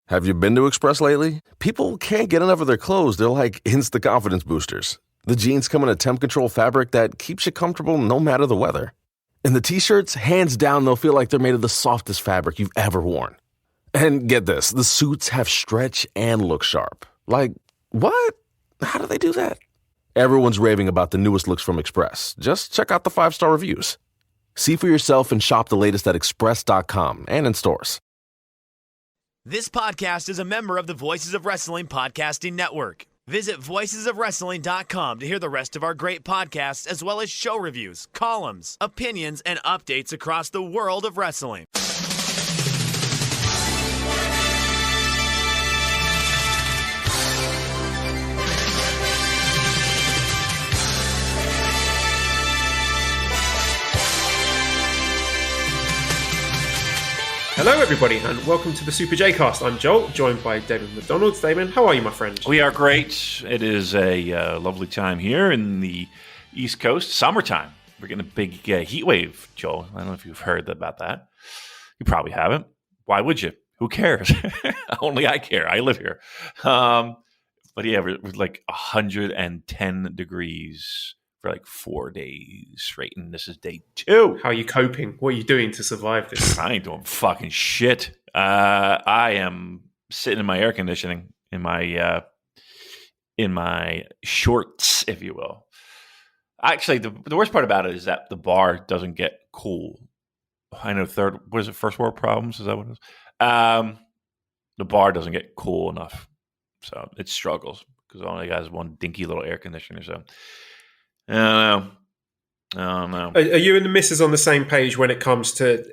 Have you been to Express lately? People can't get enough of their clothes. They're like instant confidence boosters. The jeans come in a temp control fabric that keeps you comfortable no matter the weather. And the t-shirts, hands down, they'll feel like they're made of the softest fabric you've ever worn. And get this, the suits have stretch and look sharp. Like, what? How do they do that? Everyone's raving about the newest looks from Express. Just check out the 5-star reviews. See for yourself and shop the latest at express.com and in stores. This podcast is a member of the Voices of Wrestling Podcasting Network. Visit voicesofwrestling.com to hear the rest of our great podcasts, as well as show reviews, columns, opinions, and updates across the world of wrestling. Hello everybody and welcome to the Super J-Cast. I'm Joel, joined by Damon McDonald. Damon, how are you, my friend? We are great. It is a lovely time here in the East Coast. Summertime. We're getting a big heat wave, Joel. I don't know if you've heard about that. You probably haven't. Why would you? Who cares? Only I care. I live here. But yeah, we're like 110 degrees for like 4 days straight, and this is day 2. How are you coping? What are you doing to survive this? I ain't doing fucking shit. I am sitting in my air conditioning in my shorts, if you will. Actually, the worst part about it is that the bar doesn't get cool. I know first world problems? Is that what it is? The bar doesn't get cool enough, so it struggles because it only has one dinky little air conditioner. So I don't know. Are you and the missus on the same page when it comes to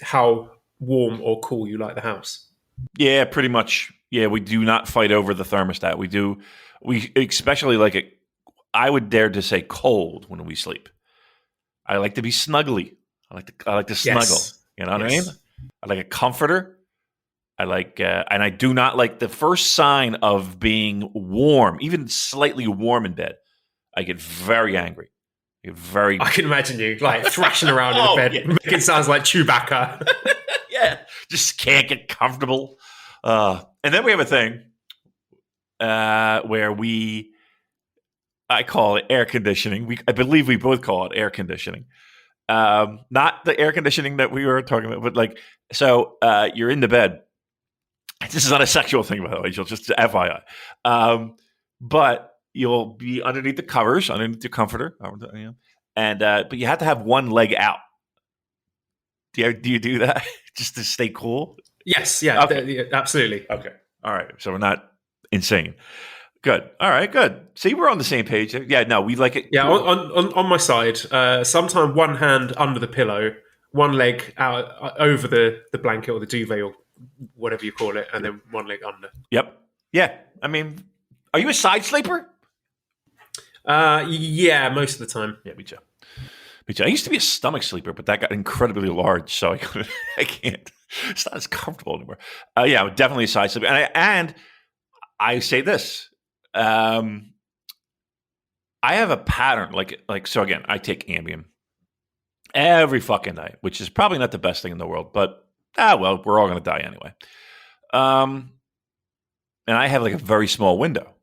how warm or cool you like the house? Yeah, pretty much. Yeah, we do not fight over the thermostat. We especially like it. I would dare to say cold when we sleep. I like to be snuggly. I like to snuggle. Yes. You know what I mean? I like a comforter. I like, and I do not like the first sign of being warm, even slightly warm in bed. I get very angry. I can imagine you like thrashing around in the bed, making sounds like Chewbacca. Yeah, just can't get comfortable. And then we have a thing where I call it air conditioning. I believe we both call it air conditioning. Not the air conditioning that we were talking about, but like, so you're in the bed. This is not a sexual thing, by the way. You'll just FYI. But you'll be underneath the covers, underneath your comforter, and but you have to have one leg out. Do you do that just to stay cool? Yes, yeah, okay. Absolutely. Okay, all right. So we're not insane. Good. All right. Good. See, we're on the same page. Yeah. No, we like it. Yeah. Cool. On my side, sometimes one hand under the pillow, one leg out over the blanket or the duvet or whatever you call it, and then one leg under. Yep. Yeah. I mean, are you a side sleeper? Yeah, most of the time. Yeah, me too. I used to be a stomach sleeper, but that got incredibly large, so I can't. It's not as comfortable anymore. Yeah, I'm definitely a side sleeper, and I say this. I have a pattern, like so. Again, I take Ambien every fucking night, which is probably not the best thing in the world, but well, we're all going to die anyway. And I have like a very small window,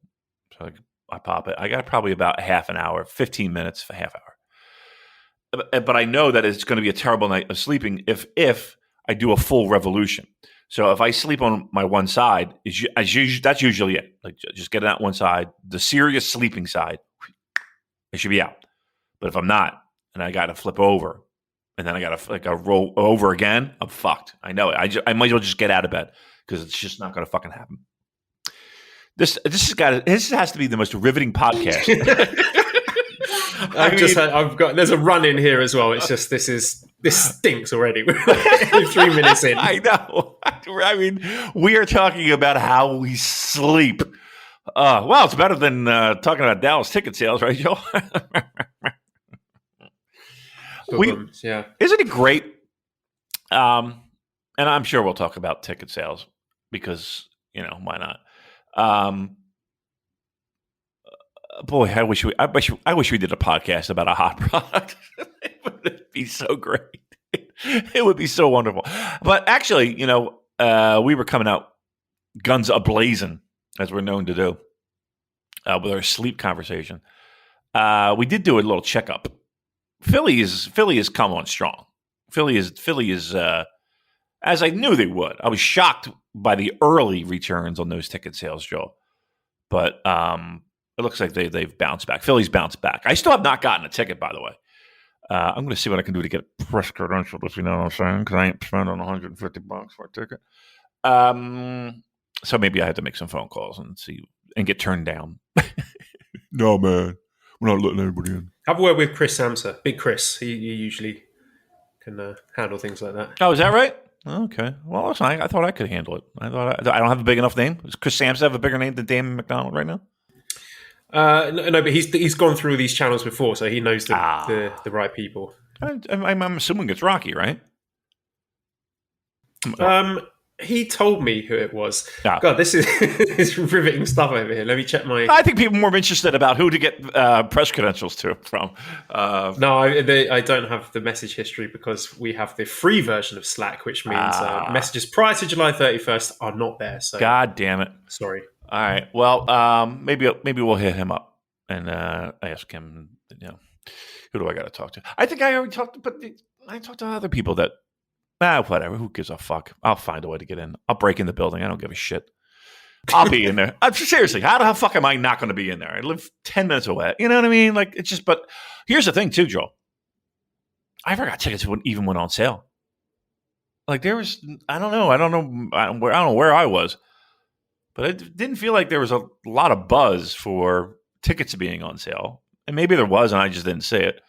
so I pop it. I got probably about half an hour, 15 minutes, a half hour. But I know that it's going to be a terrible night of sleeping if I do a full revolution. So if I sleep on my one side, that's usually it. Like just get it out one side, the serious sleeping side, I should be out. But if I'm not, and I got to flip over, and then I got to roll over again, I'm fucked. I know it. I might as well just get out of bed because it's just not going to fucking happen. This has to be the most riveting podcast. There's a run in here as well. It's just this stinks already. We're 3 minutes in. I know. I mean, we are talking about how we sleep. Well, it's better than talking about Dallas ticket sales, right, Joe? Yeah. Isn't it great? And I'm sure we'll talk about ticket sales because, why not? Boy, I wish we did a podcast about a hot product. It would be so great. It would be so wonderful. But actually, we were coming out guns ablazing, as we're known to do, with our sleep conversation. We did do a little checkup. Philly has come on strong. Philly is as I knew they would. I was shocked by the early returns on those ticket sales, Joe. But it looks like they've bounced back. Philly's bounced back. I still have not gotten a ticket, by the way. I'm going to see what I can do to get press credentialed, if you know what I'm saying, because I ain't spending $150 for a ticket. So maybe I had to make some phone calls and see and get turned down. No, man, we're not letting anybody in. Have a word with Chris Samsa, Big Chris. He usually can handle things like that. Oh, is that right? Okay. Well, listen, I thought I could handle it. I don't have a big enough name. Does Chris Samsa have a bigger name than Damon McDonald right now? No, but he's gone through these channels before, so he knows the right people. I'm assuming it's Rocky, right? He told me who it was. Ah. God, this is riveting stuff over here. Let me check my. I think people are more interested about who to get press credentials to from. No, I don't have the message history because we have the free version of Slack, which means messages prior to July 31st are not there. So, God damn it! Sorry. All right. Well, maybe we'll hit him up and ask him. Who do I got to talk to? I think I already talked, but I talked to other people that. Whatever. Who gives a fuck? I'll find a way to get in. I'll break in the building. I don't give a shit. I'll be in there. Seriously, how the fuck am I not going to be in there? I live 10 minutes away. You know what I mean? Like, it's just. But here's the thing, too, Joel. I forgot tickets even went on sale. Like there was. I don't know where I was. But it didn't feel like there was a lot of buzz for tickets being on sale. And maybe there was, and I just didn't see it.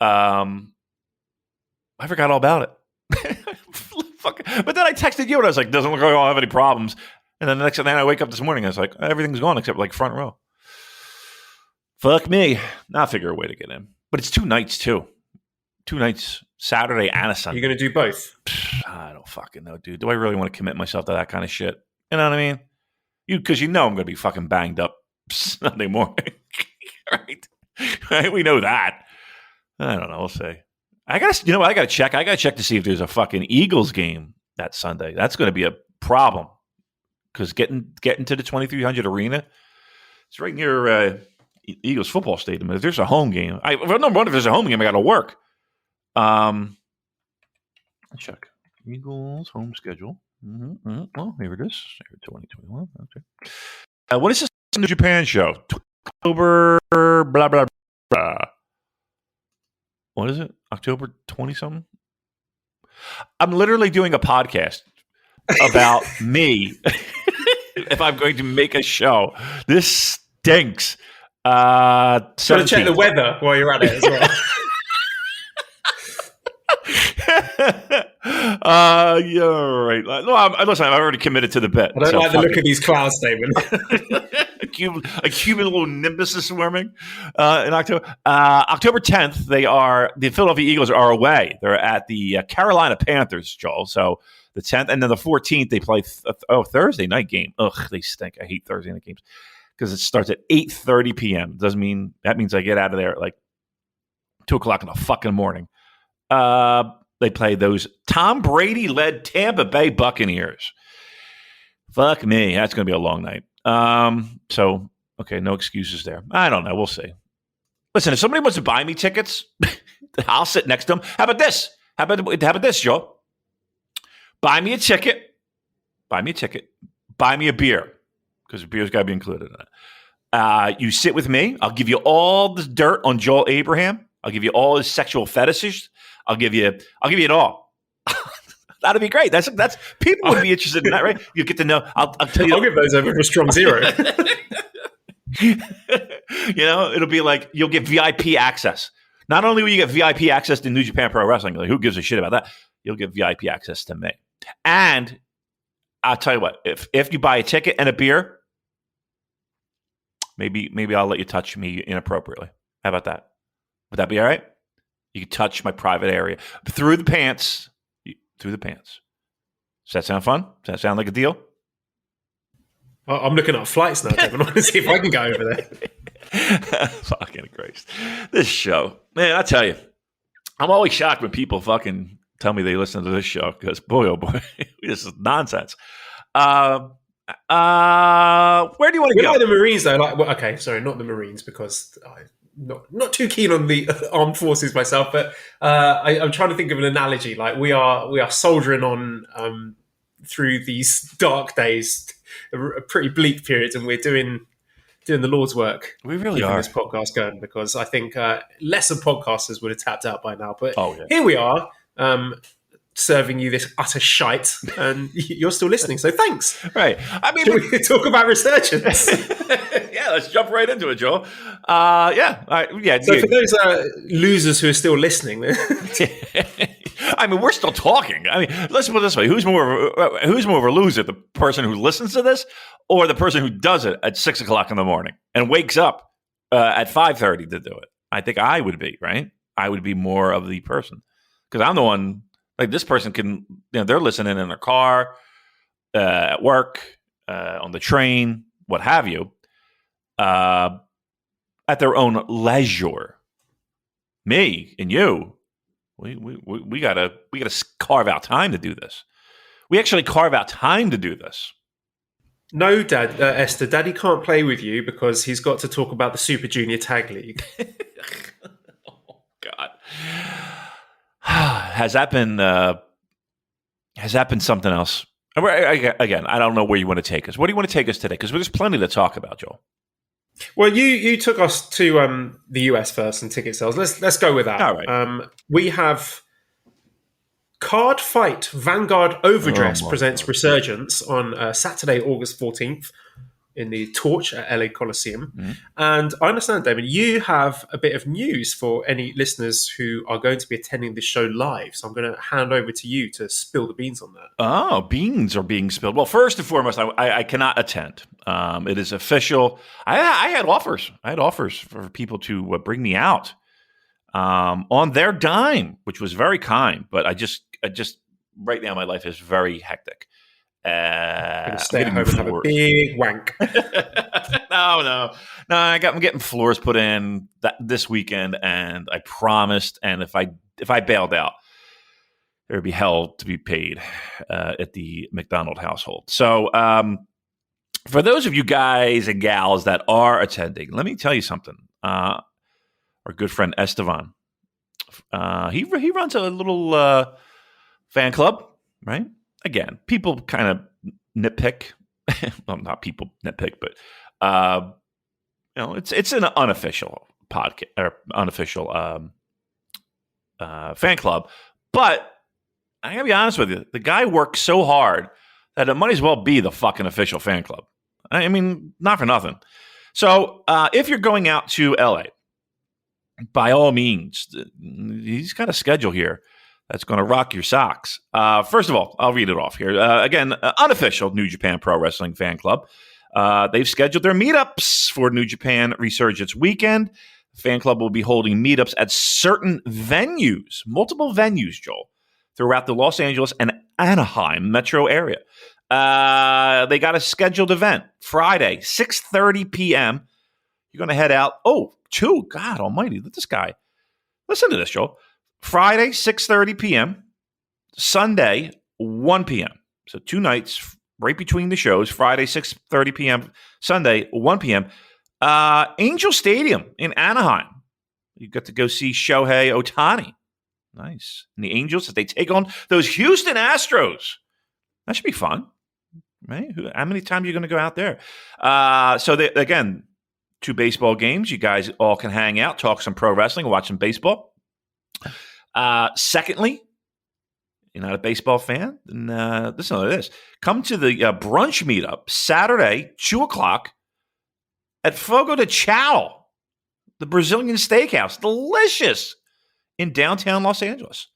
I forgot all about it. But then I texted you, and I was like, doesn't look like I'll have any problems. And then the next day I wake up this morning, I was like, everything's gone except like front row. Fuck me. I'll figure a way to get in. But it's 2 nights, too. 2 nights, Saturday and a Sunday. You're going to do both? I don't fucking know, dude. Do I really want to commit myself to that kind of shit? You know what I mean? Because I'm going to be fucking banged up Sunday morning. Right? We know that. I don't know. We'll see. I got to check. I got to check to see if there's a fucking Eagles game that Sunday. That's going to be a problem. Because getting to the 2300 arena, it's right near Eagles football stadium. If there's a home game, number one, if there's a home game, I got to work. Let's check Eagles home schedule. Oh, here it is. 2021. Okay. What is this New Japan show? October blah blah blah. What is it? October 20 something? I'm literally doing a podcast about me if I'm going to make a show. This stinks. Got to check the weather while you're at it as well. You're right. No, listen, I've already committed to the bet. I don't like the look of these clouds, Damon. A cumulonimbus is swarming in October. October 10th, the Philadelphia Eagles are away. They're at the Carolina Panthers, Joel. So the 10th, and then the 14th, they play Thursday night game. Ugh, they stink. I hate Thursday night games because it starts at 8:30 p.m. That means I get out of there at like 2:00 in the fucking morning. They play those Tom Brady-led Tampa Bay Buccaneers. Fuck me. That's going to be a long night. So, okay, no excuses there. I don't know. We'll see. Listen, if somebody wants to buy me tickets, I'll sit next to them. How about this? How about this, Joe? Buy me a ticket. Buy me a beer. Because the beer's got to be included in it. You sit with me. I'll give you all the dirt on Joel Abraham. I'll give you all his sexual fetishes. I'll give you it all. That'd be great. That's people would be interested in that, right? You get to know. I'll tell you. I'll give those over for a strong 0. It'll be like you'll get VIP access. Not only will you get VIP access to New Japan Pro Wrestling, like who gives a shit about that? You'll get VIP access to me. And I'll tell you what, if you buy a ticket and a beer, maybe I'll let you touch me inappropriately. How about that? Would that be all right? You can touch my private area through the pants. Through the pants. Does that sound fun? Does that sound like a deal? I'm looking at flights now, Damon. I want to see if I can go over there. Fucking Christ. This show. Man, I tell you, I'm always shocked when people fucking tell me they listen to this show because, boy, oh boy, this is nonsense. Where do you want to We go? like the Marines, though. Okay, sorry, not the Marines, because I'm not too keen on the armed forces myself. But I'm trying to think of an analogy. Like we are soldiering on through these dark days, a pretty bleak periods, and we're doing the Lord's work. We really keeping are. this podcast going, because I think lesser podcasters would have tapped out by now. But here we are. Serving you this utter shite, and you're still listening. So thanks. Right. I mean, we talk about Resurgence. Yeah, let's jump right into it, Joel. Yeah. So for those losers who are still listening, I mean, we're still talking. I mean, let's put it this way: who's more of a loser, the person who listens to this, or the person who does it at 6 o'clock in the morning and wakes up at 5:30 to do it? I think I would be, right. I would be more of the person, because I'm the one. Like, this person can, they're listening in their car, at work, on the train, what have you, at their own leisure. Me and you, we gotta carve out time to do this. We actually carve out time to do this. No, Dad, Esther, Daddy can't play with you because he's got to talk about the Super Junior Tag League. Oh God. Has that been something else? Again, I don't know where you want to take us. Where do you want to take us today? Because there's plenty to talk about, Joel. Well, you took us to the US first and ticket sales. Let's go with that. All right. We have Card Fight Vanguard Overdress presents Resurgence on Saturday, August 14th. In the Torch at LA Coliseum. Mm-hmm. And I understand, Damon, you have a bit of news for any listeners who are going to be attending this show live. So I'm going to hand over to you to spill the beans on that. Oh, beans are being spilled. Well, first and foremost, I cannot attend. It is official. I had offers. I had offers for people to bring me out on their dime, which was very kind. But I just right now my life is very hectic. Gonna stay at home and have a big wank. No. I'm getting floors put in this weekend, and I promised. And if I bailed out, there would be hell to be paid at the McDonald household. So, for those of you guys and gals that are attending, let me tell you something. Our good friend Estevan, he runs a little fan club, right? Again, people kind of nitpick. Well, not people nitpick, but it's an unofficial podcast or unofficial fan club. But I gotta be honest with you, the guy works so hard that it might as well be the fucking official fan club. I mean, not for nothing. So if you're going out to LA, by all means, he's got a schedule here that's going to rock your socks. First of all, I'll read it off here. Again, unofficial New Japan Pro Wrestling Fan Club. They've scheduled their meetups for New Japan Resurgence weekend. The fan club will be holding meetups at certain venues, multiple venues, Joel, throughout the Los Angeles and Anaheim metro area. They got a scheduled event, Friday, 6:30 p.m. You're going to head out. God almighty, this guy. Listen to this, Joel. Friday, 6:30 p.m., Sunday, 1 p.m. So 2 nights right between the shows, Friday, 6:30 p.m., Sunday, 1 p.m. Angel Stadium in Anaheim. You get to go see Shohei Ohtani. Nice. And the Angels, as they take on those Houston Astros. That should be fun, right? How many times are you going to go out there? So, again, 2 baseball games. You guys all can hang out, talk some pro wrestling, watch some baseball. Secondly, you're not a baseball fan, then listen to this. Come to the brunch meetup Saturday, 2 o'clock at Fogo de Chao, the Brazilian steakhouse. Delicious in downtown Los Angeles.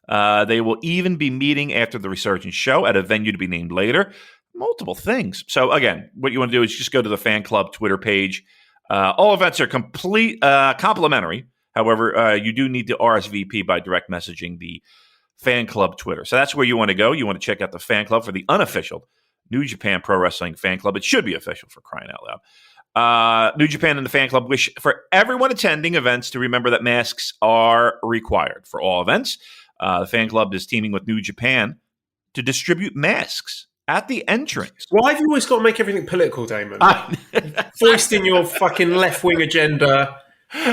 They will even be meeting after the Resurgence show at a venue to be named later. Multiple things. So again, what you want to do is just go to the fan club Twitter page. All events are complimentary. However, you do need to RSVP by direct messaging the fan club Twitter. So that's where you want to go. You want to check out the fan club for the unofficial New Japan Pro Wrestling fan club. It should be official, for crying out loud. New Japan and the fan club wish for everyone attending events to remember that masks are required for all events. The fan club is teaming with New Japan to distribute masks at the entrance. Why have you always got to make everything political, Damon? Foisting your fucking left-wing agenda.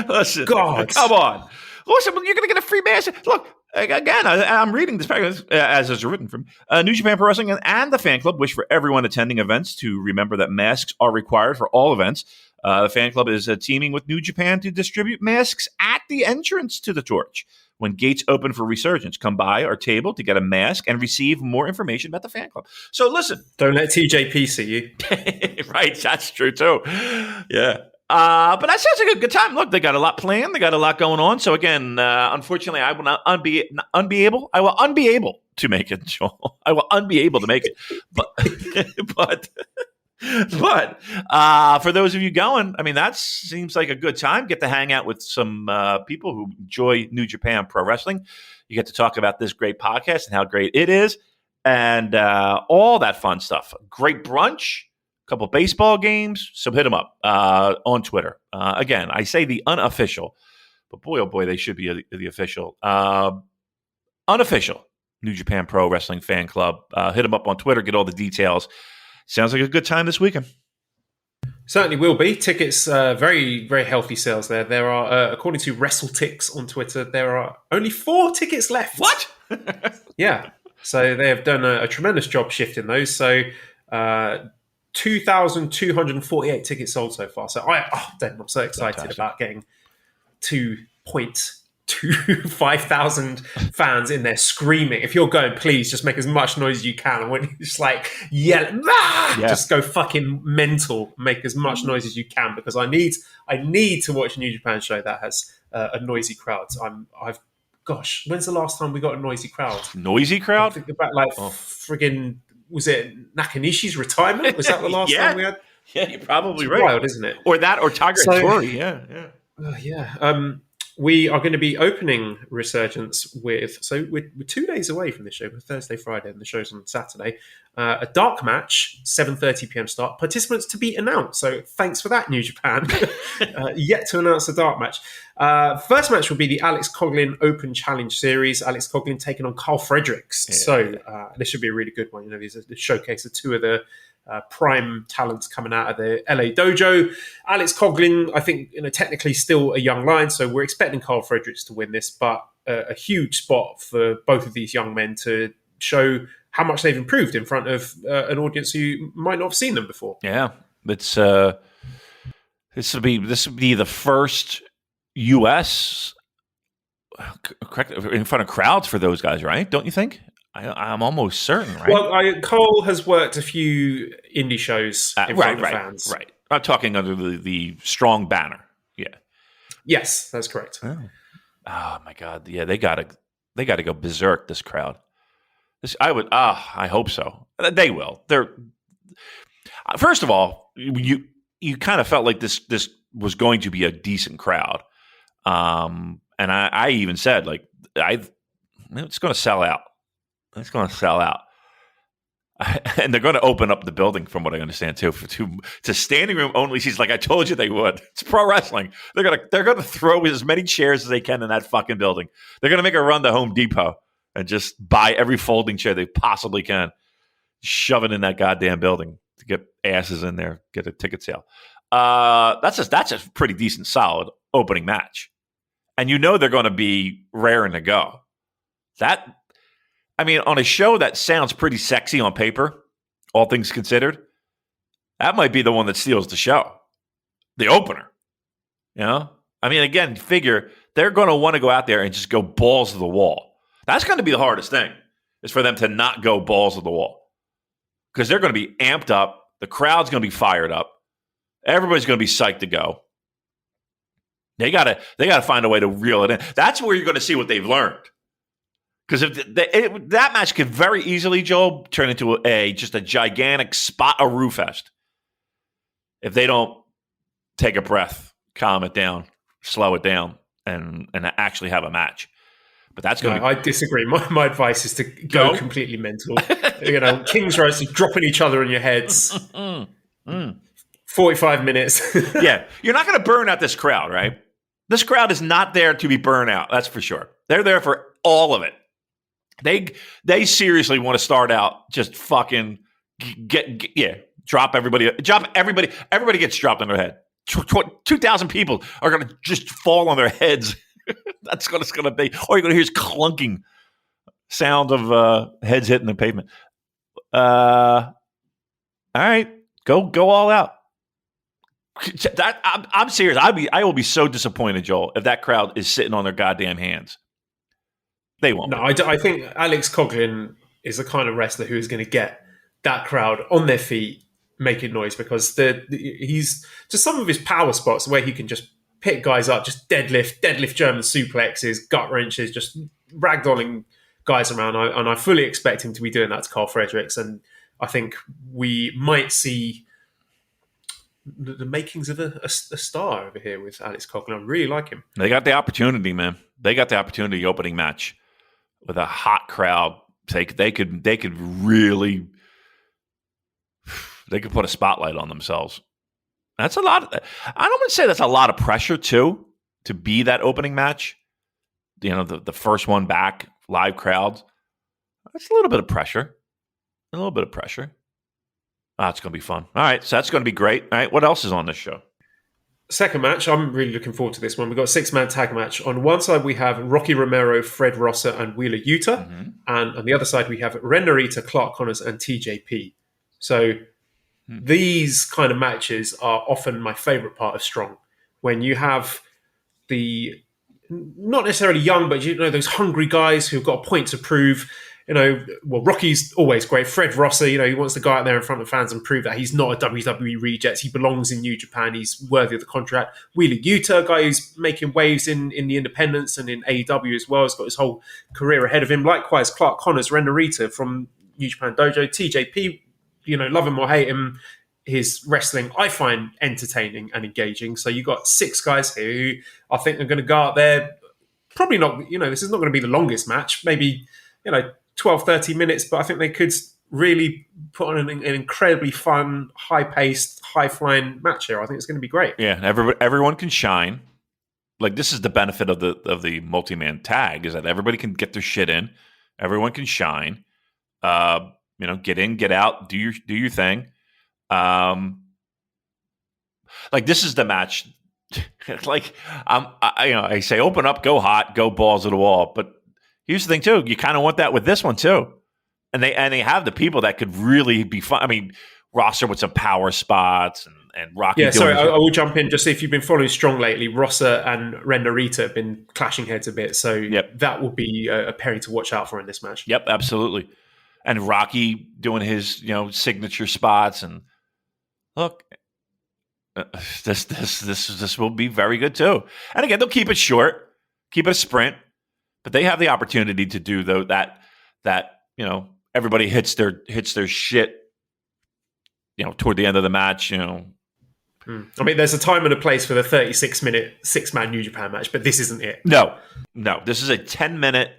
Listen, God. come on. Listen, you're going to get a free mask. Look, again, I'm reading this as it's written from New Japan Pro Wrestling and the fan club wish for everyone attending events to remember that masks are required for all events. The fan club is teaming with New Japan to distribute masks at the entrance to the Torch. When gates open for Resurgence, come by our table to get a mask and receive more information about the fan club. So listen. Don't let TJP see you. Right, that's true too. Yeah. But that sounds like a good time. Look, they got a lot planned. They got a lot going on. So again, unfortunately, I will not be able to make it, Joel. I will be able to make it. But for those of you going, I mean, that seems like a good time. Get to hang out with some people who enjoy New Japan Pro Wrestling. You get to talk about this great podcast and how great it is, and all that fun stuff. Great brunch. Couple baseball games, so hit them up on Twitter. Again, I say the unofficial, but boy, oh boy, they should be the official. Unofficial New Japan Pro Wrestling Fan Club. Hit them up on Twitter, get all the details. Sounds like a good time this weekend. Certainly will be. Tickets, very, very healthy sales there. There are, according to WrestleTix on Twitter, there are only 4 tickets left. What? Yeah. So they have done a tremendous job shifting those. So 2,248 tickets sold so far. So I'm so excited about getting 5,000 fans in there screaming. If you're going, please just make as much noise as you can. And when you just like yell, just go fucking mental. Make as much noise as you can because I need to watch a New Japan show that has a noisy crowd. Gosh, when's the last time we got a noisy crowd? Noisy crowd? Think about friggin'. Was it Nakanishi's retirement? Was that the last time we had? Yeah, you're probably it's right. Wild, isn't it? Or that, or Tiger and Tori. Yeah. We are going to be opening Resurgence with, so we're 2 days away from the show, we're Thursday, Friday, and the show's on Saturday. A dark match, 7:30 p.m. start. Participants to be announced. So thanks for that, New Japan. Yet to announce a dark match. First match will be the Alex Coughlin Open Challenge Series. Alex Coughlin taking on Carl Fredericks. Yeah. So this should be a really good one. You know, these are the showcase of 2 of the prime talents coming out of the LA dojo. Alex Coughlin, I think, technically still a young lion, so we're expecting Carl Fredericks to win this, but a huge spot for both of these young men to show how much they've improved in front of an audience who might not have seen them before. Yeah, it's this will be the first U.S. in front of crowds for those guys, right? Don't you think? I'm almost certain, right? Well, Cole has worked a few indie shows in front of fans. Right. I'm talking under the strong banner. Yeah. Yes, that's correct. Oh my God. Yeah, they gotta go berserk, this crowd. I hope so. They will. First of all, you kind of felt like this was going to be a decent crowd. And I even said, like, it's going to sell out. It's going to sell out. And they're going to open up the building, from what I understand, too, to standing room only seats, like I told you they would. It's pro wrestling. They're going to throw as many chairs as they can in that fucking building. They're going to make a run to Home Depot and just buy every folding chair they possibly can, shove it in that goddamn building to get asses in there, get a ticket sale. That's a pretty decent, solid opening match. And they're going to be raring to go. On a show that sounds pretty sexy on paper, all things considered, that might be the one that steals the show. The opener. Again, figure they're going to want to go out there and just go balls to the wall. That's going to be the hardest thing, is for them to not go balls to the wall. Because they're going to be amped up. The crowd's going to be fired up. Everybody's going to be psyched to go. They got to find a way to reel it in. That's where you're going to see what they've learned. Because that match could very easily, Joe, turn into just a gigantic spot-a-roo fest. If they don't take a breath, calm it down, slow it down, and actually have a match. But that's going to be... I disagree. My advice is to go completely mental. King's Roast is dropping each other in your heads. 45 minutes. Yeah. You're not going to burn out this crowd, right? This crowd is not there to be burned out. That's for sure. They're there for all of it. They seriously want to start out just fucking drop everybody. Everybody gets dropped on their head. 2,000 people are going to just fall on their heads. That's what it's going to be. All you're going to hear is clunking sound of heads hitting the pavement. All right, go all out. I'm serious. I will be so disappointed, Joel, if that crowd is sitting on their goddamn hands. They won't. No, I think Alex Coughlin is the kind of wrestler who is going to get that crowd on their feet, making noise, because he's just some of his power spots where he can just pick guys up, just deadlift German suplexes, gut wrenches, just ragdolling guys around. And I fully expect him to be doing that to Carl Fredericks. And I think we might see the makings of a star over here with Alex Coughlin. I really like him. They got the opportunity, man. They got the opportunity opening match with a hot crowd. They could really, they could put a spotlight on themselves. That's a lot. I don't want to say that's a lot of pressure too, to be that opening match. You know, the first one back, live crowds. That's a little bit of pressure. A little bit of pressure. It's going to be fun. All right, so that's going to be great. All right, what else is on this show? Second match, I'm really looking forward to this one. We've got a 6-man tag match. On one side, we have Rocky Romero, Fred Rosser, and Wheeler Yuta. Mm-hmm. And on the other side, we have Ren Narita, Clark Connors, and TJP. So these kind of matches are often my favorite part of Strong. When you have the, not necessarily young, but those hungry guys who've got a point to prove. Rocky's always great. Fred Rosser, he wants to go out there in front of fans and prove that he's not a WWE reject. He belongs in New Japan. He's worthy of the contract. Wheeler Yuta, a guy who's making waves in the independents and in AEW as well. He's got his whole career ahead of him. Likewise, Clark Connors, Ren Narita from New Japan Dojo. TJP, love him or hate him, his wrestling I find entertaining and engaging. So you got 6 guys here who I think are going to go out there. Probably not, this is not going to be the longest match. Maybe, 12, 30 minutes, but I think they could really put on an incredibly fun, high-paced, high-flying match here. I think it's going to be great. Yeah, everyone can shine. Like, this is the benefit of the multi-man tag, is that everybody can get their shit in. Everyone can shine. Get in, get out, do your thing. This is the match. I say open up, go hot, go balls to the wall, but here's the thing, too. You kind of want that with this one, too. And they have the people that could really be fun. I mean, Rosser with some power spots and Rocky. Yeah, sorry, I will jump in. Just if you've been following Strong lately, Rosser and Ren Narita have been clashing heads a bit. So that will be a pairing to watch out for in this match. Yep, absolutely. And Rocky doing his signature spots. And look, this will be very good, too. And again, they'll keep it short, keep it a sprint. But they have the opportunity to do that everybody hits their shit toward the end of the match. I mean, there's a time and a place for the 36-minute 6-man New Japan match, but this isn't it. No, this is a 10-minute.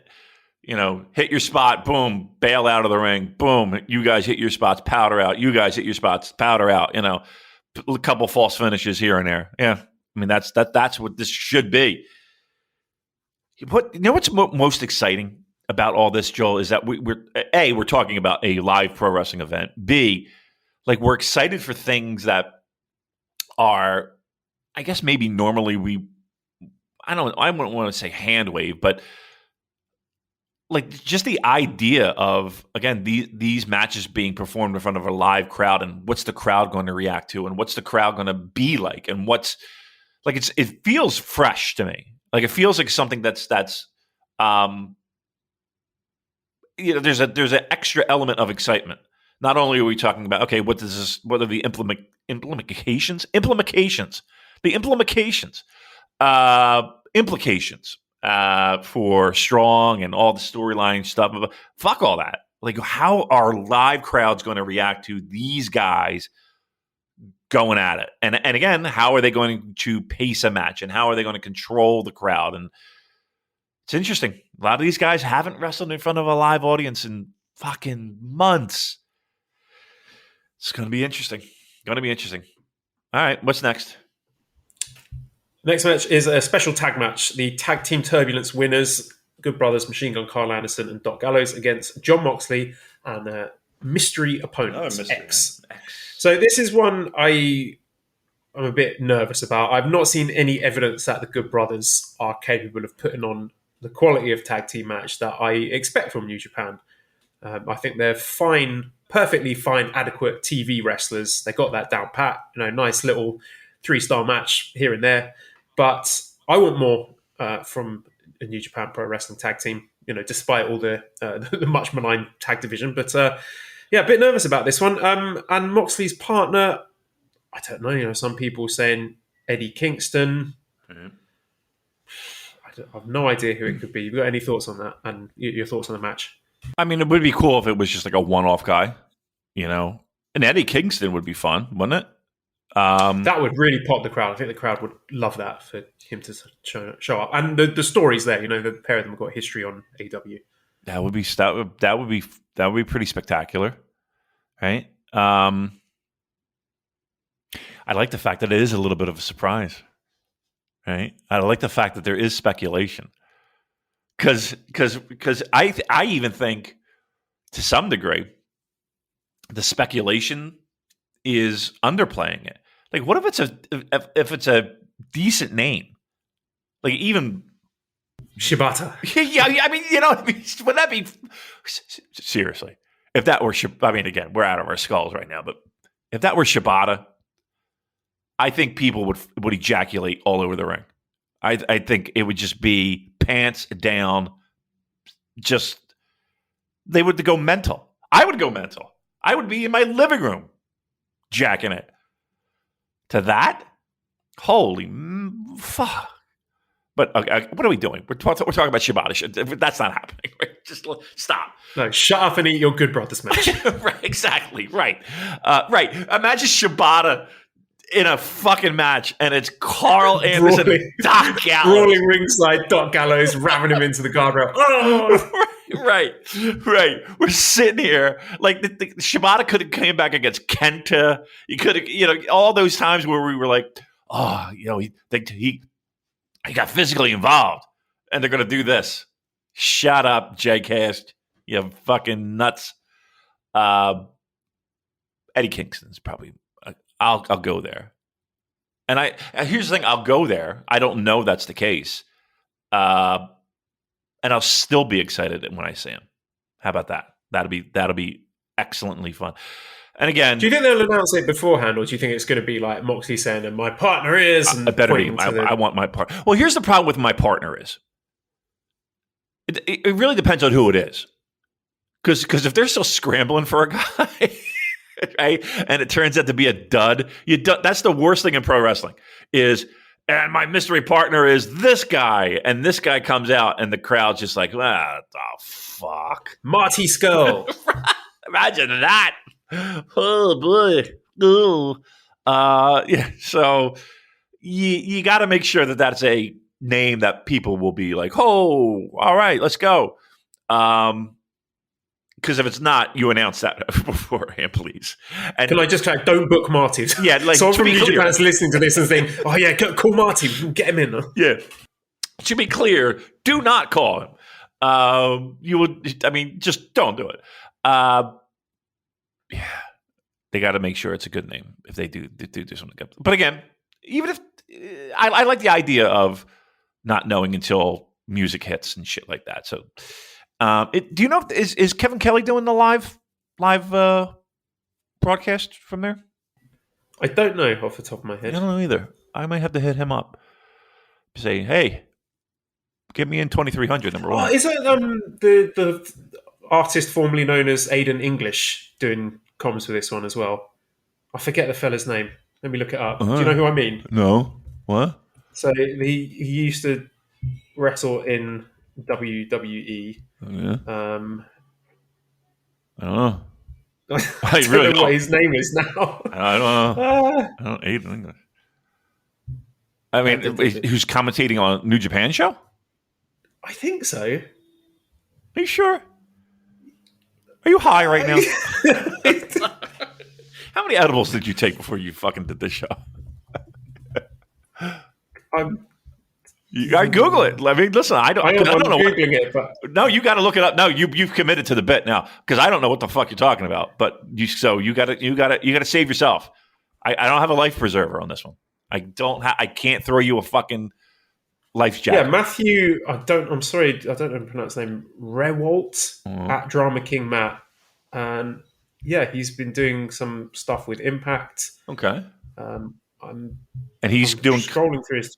Hit your spot, boom, bail out of the ring, boom. You guys hit your spots, powder out. You guys hit your spots, powder out. A couple false finishes here and there. Yeah, I mean that's what this should be. What's most exciting about all this, Joel, is that we're talking about a live pro wrestling event. B, we're excited for things that are, I guess maybe normally I wouldn't want to say hand wave, but just the idea of, again, these matches being performed in front of a live crowd, and what's the crowd going to react to, and what's the crowd going to be like, and it feels fresh to me. It feels like something that's there's an extra element of excitement. Not only are we talking about, okay, what are the implications for Strong and all the storyline stuff. Fuck all that. How are live crowds going to react to these guys going at it? And again, how are they going to pace a match, and how are they going to control the crowd? And it's interesting. A lot of these guys haven't wrestled in front of a live audience in fucking months. It's going to be interesting. All right, what's next? Next match is a special tag match. The Tag Team Turbulence winners, Good Brothers, Machine Gun Carl Anderson and Doc Gallows, against Jon Moxley and mystery opponent, mystery, X. right? X. So this is one I'm a bit nervous about. I've not seen any evidence that the Good Brothers are capable of putting on the quality of tag team match that I expect from New Japan. I think they're fine, perfectly fine, adequate TV wrestlers. They got that down pat. Nice little 3-star match here and there. But I want more from a New Japan Pro Wrestling tag team. Despite all the much maligned tag division. But a bit nervous about this one. And Moxley's partner, I don't know. Some people saying Eddie Kingston. Mm-hmm. I have no idea who it could be. You got any thoughts on that? And your thoughts on the match? I mean, it would be cool if it was just like a one-off guy, And Eddie Kingston would be fun, wouldn't it? That would really pop the crowd. I think the crowd would love that for him to show up. And the story's there. The pair of them have got history on AEW. That would be pretty spectacular, right? I like the fact that it is a little bit of a surprise, right? I like the fact that there is speculation, because I even think to some degree the speculation is underplaying it. Like, what if it's a decent name, like even Shibata? Yeah, I mean, would that be seriously? If that were, I mean, again, we're out of our skulls right now, but if that were Shibata, I think people would ejaculate all over the ring. I think it would just be pants down. Just they would go mental. I would go mental. I would be in my living room jacking it. To that, holy fuck! But what are we doing? We're talking about Shibata. That's not happening. Right? Just stop. No, shut up and eat your Good Brothers match. Right, exactly. Right. Right. Imagine Shibata in a fucking match, and it's Carl Anderson and Doc Gallows. Rolling ringside, Doc Gallows ramming him into the guardrail. Oh! Right. We're sitting here like the Shibata could have came back against Kenta. He could have, all those times where we were like, oh, he got physically involved, and they're going to do this. Shut up, J-Cast. You fucking nuts. Eddie Kingston's probably. I'll go there. And here's the thing. I'll go there. I don't know that's the case. And I'll still be excited when I see him. How about that? That'll be excellently fun. And again, do you think they'll announce it beforehand, or do you think it's going to be like Moxley saying, "And my partner is"? And I better be. I want my partner. Well, here's the problem with my partner is. It really depends on who it is, because if they're still scrambling for a guy, right, and it turns out to be a dud, that's the worst thing in pro wrestling is. And my mystery partner is this guy, and this guy comes out, and the crowd's just like, what the fuck? Marty Skull. Imagine that. Oh, boy. Ooh. So you got to make sure that that's a name that people will be like, oh, all right, let's go. Because if it's not, you announce that beforehand, please. And can I just clarify? Don't book Marty. Yeah, like someone from New Japan is listening to this and saying, "Oh yeah, call Marty. Get him in." Yeah, to be clear, do not call him. You would. I mean, just don't do it. Yeah, they got to make sure it's a good name if they do something good. But again, even if I like the idea of not knowing until music hits and shit like that. So. Do you know is Kevin Kelly doing the live broadcast from there? I don't know off the top of my head. I don't know either. I might have to hit him up. Say, hey, get me in 2300 number one. Is it the artist formerly known as Aiden English doing comms for this one as well? I forget the fella's name. Let me look it up. Do you know who I mean? No. What? So he used to wrestle in WWE. Oh, yeah. I don't know. I don't know what his name is now. I don't know. I don't Aiden English. I mean, who's commentating on New Japan show? I think so. Are you sure? Are you high right now? How many edibles did you take before you fucking did this show? I Google it. I mean, listen, I don't know. Googling it, but no, you got to look it up. No, you've committed to the bit now because I don't know what the fuck you're talking about. But you got to save yourself. I don't have a life preserver on this one. I can't throw you a fucking life jacket. Yeah, Matthew. I'm sorry, I don't know how to pronounce his name. Rewalt at Drama King Matt, and yeah, he's been doing some stuff with Impact. Okay. I'm doing scrolling through his.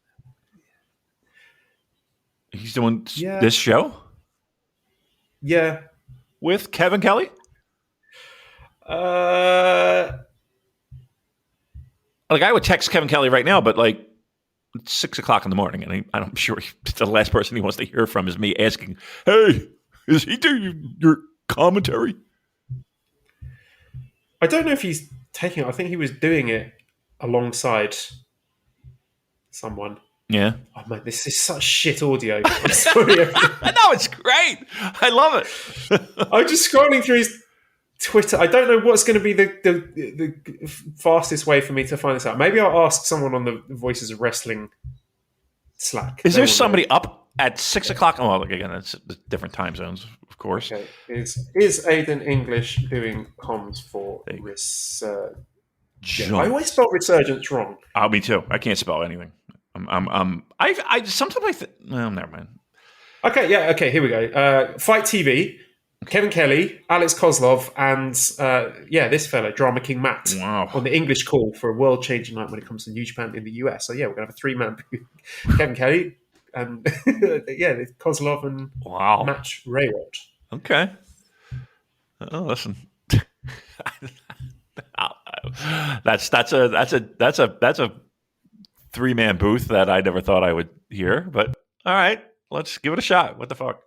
He's doing this show? Yeah. With Kevin Kelly? Uh, Like, I would text Kevin Kelly right now, but like, it's 6 o'clock in the morning, and I'm sure the last person he wants to hear from is me asking, hey, is he doing your commentary? I don't know if he's taking it. I think he was doing it alongside someone. Yeah. Oh man, this is such shit audio. I'm sorry. No, it's great. I love it. I'm just scrolling through his Twitter. I don't know what's going to be the fastest way for me to find this out. Maybe I'll ask someone on the Voices of Wrestling Slack. Is there somebody up at 6 o'clock? Oh, well, again, it's different time zones, of course. Okay. Is Aidan English doing comms for Resurgence? I always spell Resurgence wrong. Oh, me too. I can't spell anything. I sometimes well, never mind. Okay, yeah, okay, here we go. Fight TV, Kevin Kelly, Alex Kozlov, and this fellow, Drama King Matt, on the English call for a world-changing night when it comes to New Japan in the US. So yeah, we're gonna have a 3-man Kevin Kelly and Kozlov and Match Rayward. Okay. Oh, listen. That's a 3-man booth that I never thought I would hear, but all right, let's give it a shot. What the fuck?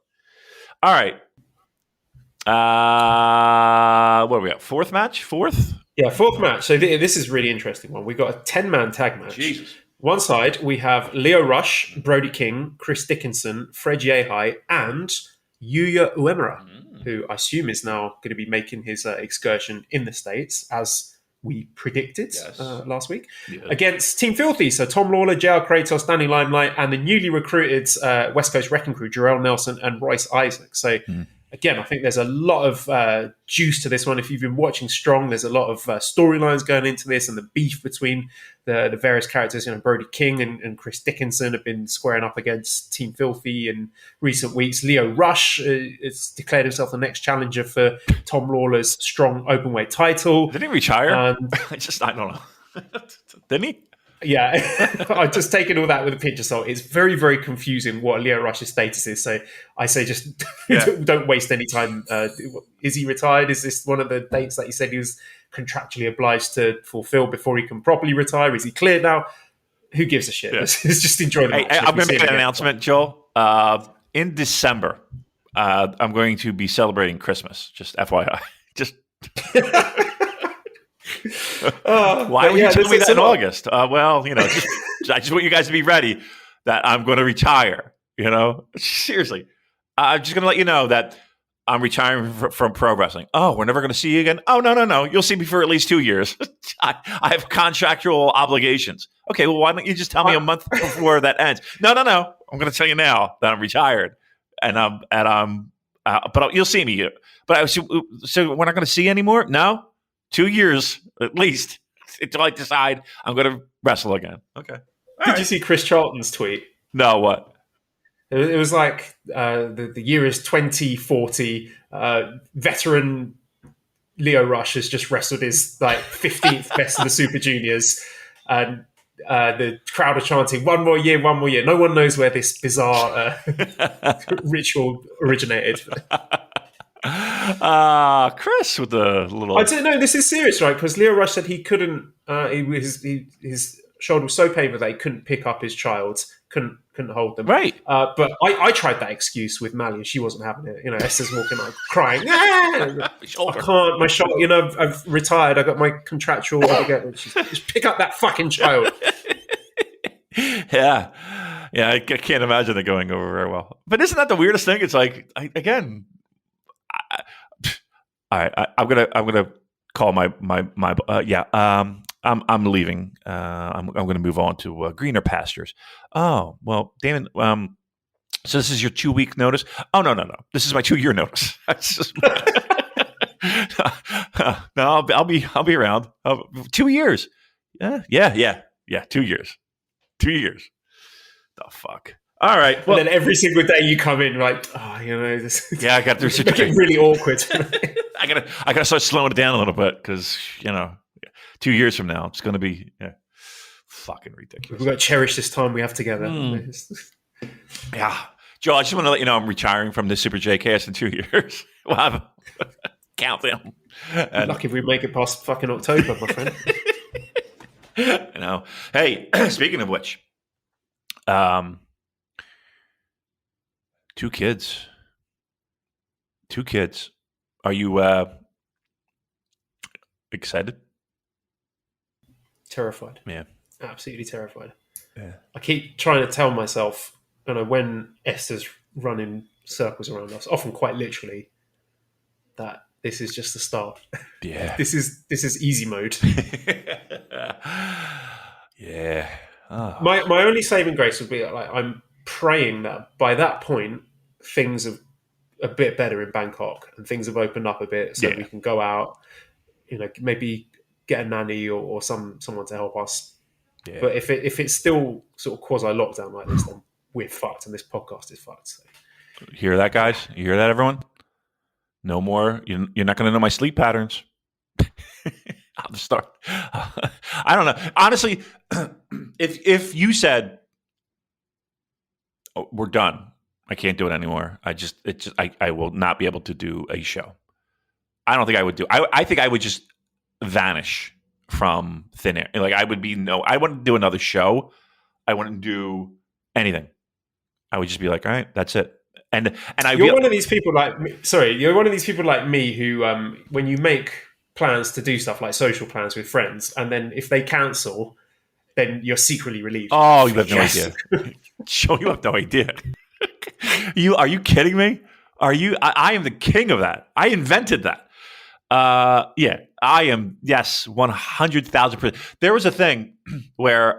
All right. What do we got? Fourth match? Yeah, fourth match. So this is a really interesting one. We got a 10-man tag match. Jesus. One side, we have Leo Rush, Brody King, Chris Dickinson, Fred Yehai, and Yuya Uemura, who I assume is now going to be making his excursion in the States, as we predicted last week, against Team Filthy. So Tom Lawler, JR Kratos, Danny Limelight, and the newly recruited West Coast Wrecking Crew, Jarrell Nelson and Royce Isaac. So again, I think there's a lot of juice to this one. If you've been watching Strong, there's a lot of storylines going into this, and the beef between the various characters. You know, Brody King and Chris Dickinson have been squaring up against Team Filthy in recent weeks. Leo Rush has declared himself the next challenger for Tom Lawler's Strong Openweight title. Did he retire? I don't know. Didn't he? Yeah, I've just taken all that with a pinch of salt. It's very, very confusing what Leo Rush's status is. So I say just don't waste any time. Is he retired? Is this one of the dates that he said he was contractually obliged to fulfill before he can properly retire? Is he cleared now? Who gives a shit? Let's just enjoy the match. I'm going to make an announcement, Joel. In December, I'm going to be celebrating Christmas. Just FYI. Just... Why would you tell me that in August? Well, you know, I just want you guys to be ready that I'm going to retire. You know, seriously, I'm just going to let you know that I'm retiring from pro wrestling. Oh, we're never going to see you again. Oh, no. You'll see me for at least 2 years. I have contractual obligations. Okay, well, why don't you just tell me a month before that ends? No. I'm going to tell you now that I'm retired, but you'll see me. But so we're not going to see you anymore? No. 2 years at least until I decide I'm going to wrestle again. Okay. Did you see Chris Charlton's tweet? No, what? It was like the year is 2040. Veteran Leo Rush has just wrestled his 15th best of the Super Juniors, and the crowd are chanting "one more year, one more year." No one knows where this bizarre ritual originated. Chris with the little... I don't know. This is serious, right? Because Leo Rush said he couldn't. His shoulder was so painful that he couldn't pick up his child, couldn't hold them. Right. But I tried that excuse with Malia. She wasn't having it. You know, Esther's walking out crying. I can't. My shoulder. You know, I've retired. I got my contractual obligation. Just pick up that fucking child. Yeah. I can't imagine it going over very well. But isn't that the weirdest thing? It's like I'm gonna call my I'm leaving. I'm going to move on to greener pastures. Oh, well, Damon. So this is your 2-week notice? Oh, no. This is my 2-year notice. No, I'll be around. 2 years. Yeah. 2 years. 2 years. The fuck. All right. Well, and then every single day you come in like, this. Yeah, I got through such a really awkward. I gotta start slowing it down a little bit because 2 years from now it's going to be fucking ridiculous. We've got to cherish this time we have together. Yeah, Joe. I just want to let you know I'm retiring from the Super JKS in 2 years. We'll have a countdown. Lucky if we make it past fucking October, my friend. Hey, speaking of which, 2 kids. 2 kids. Are you excited? Terrified. Yeah. Absolutely terrified. Yeah. I keep trying to tell myself, when Esther's running circles around us, often quite literally, that this is just the start. Yeah. This is easy mode. Yeah. Oh. My only saving grace would be I'm praying that by that point things are a bit better in Bangkok and things have opened up a bit, so we can go out, maybe get a nanny or someone to help us. Yeah. But if it's still sort of quasi lockdown like this, then we're fucked, and this podcast is fucked. So. You hear that, guys? You hear that, everyone? No more. You're not going to know my sleep patterns. I'll start. I don't know. Honestly, if you said, oh, we're done, I can't do it anymore, I will not be able to do a show. I don't think I would do. I think I would just vanish from thin air. Like I wouldn't do another show. I wouldn't do anything. I would just be like, all right, that's it. You're one of these people like me. Sorry, you're one of these people like me who, when you make plans to do stuff like social plans with friends, and then if they cancel, then you're secretly relieved. Oh, you have no idea. Joe, you have no idea. Are you kidding me? Are you? I am the king of that. I invented that. Yeah, I am. Yes, 100,000%. There was a thing where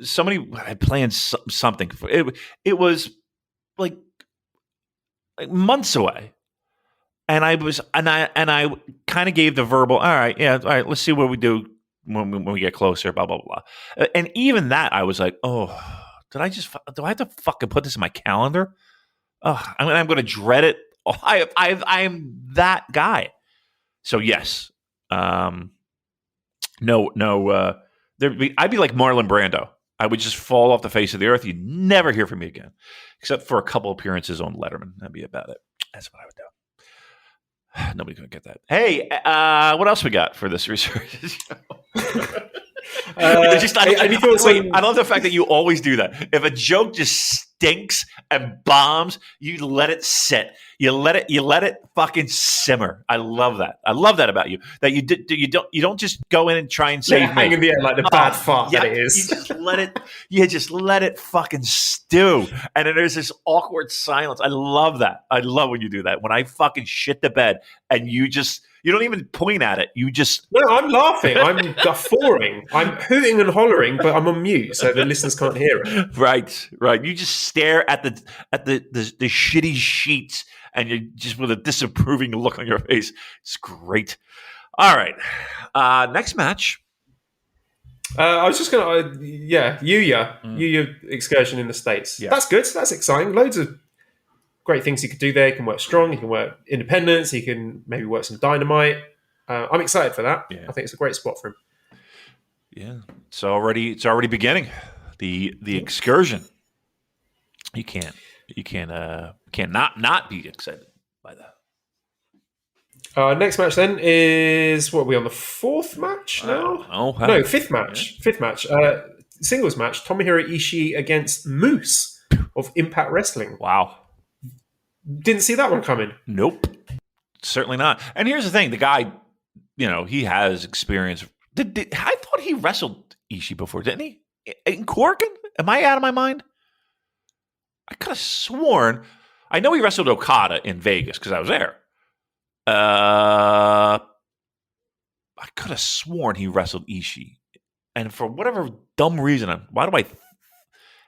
somebody had planned something. It was like months away, and I kind of gave the verbal. All right, let's see what we do when we get closer. Blah blah blah. And even that, I was like, oh, do I have to fucking put this in my calendar? Oh, I'm going to dread it. I am that guy. So yes, no. I'd be like Marlon Brando. I would just fall off the face of the earth. You'd never hear from me again, except for a couple appearances on Letterman. That'd be about it. That's what I would do. Nobody's going to get that. Hey, what else we got for this research show? I love the fact that you always do that. If a joke just stinks and bombs, you let it sit. You let it fucking simmer. I love that. I love that about you. That you don't just go in and try and save me. Hang in the air like the bad fart that it is. You just let it fucking stew. And then there's this awkward silence. I love that. I love when you do that. When I fucking shit the bed and you don't even point at it. You just... No, I'm laughing. I'm guffawing. I'm hooting and hollering, but I'm on mute, so the listeners can't hear it. Right. You just stare at the shitty sheets, and you're just with a disapproving look on your face. It's great. All right. Next match. I was just going to... Yuya excursion in the States. Yeah. That's good. That's exciting. Loads of great things he could do there. He can work strong. He can work independence. He can maybe work some dynamite. I'm excited for that. Yeah. I think it's a great spot for him. Yeah, it's already beginning. The excursion. You can't not be excited by that. Next match then is what are we on the 4th match now? No, 5th match. Yeah. 5th match. Singles match. Tomohiro Ishii against Moose of Impact Wrestling. Wow. Didn't see that one coming. Nope. Certainly not. And here's the thing. The guy, he has experience. I thought he wrestled Ishii before, didn't he? In Corkin? Am I out of my mind? I could have sworn. I know he wrestled Okada in Vegas because I was there. I could have sworn he wrestled Ishii. And for whatever dumb reason, why do I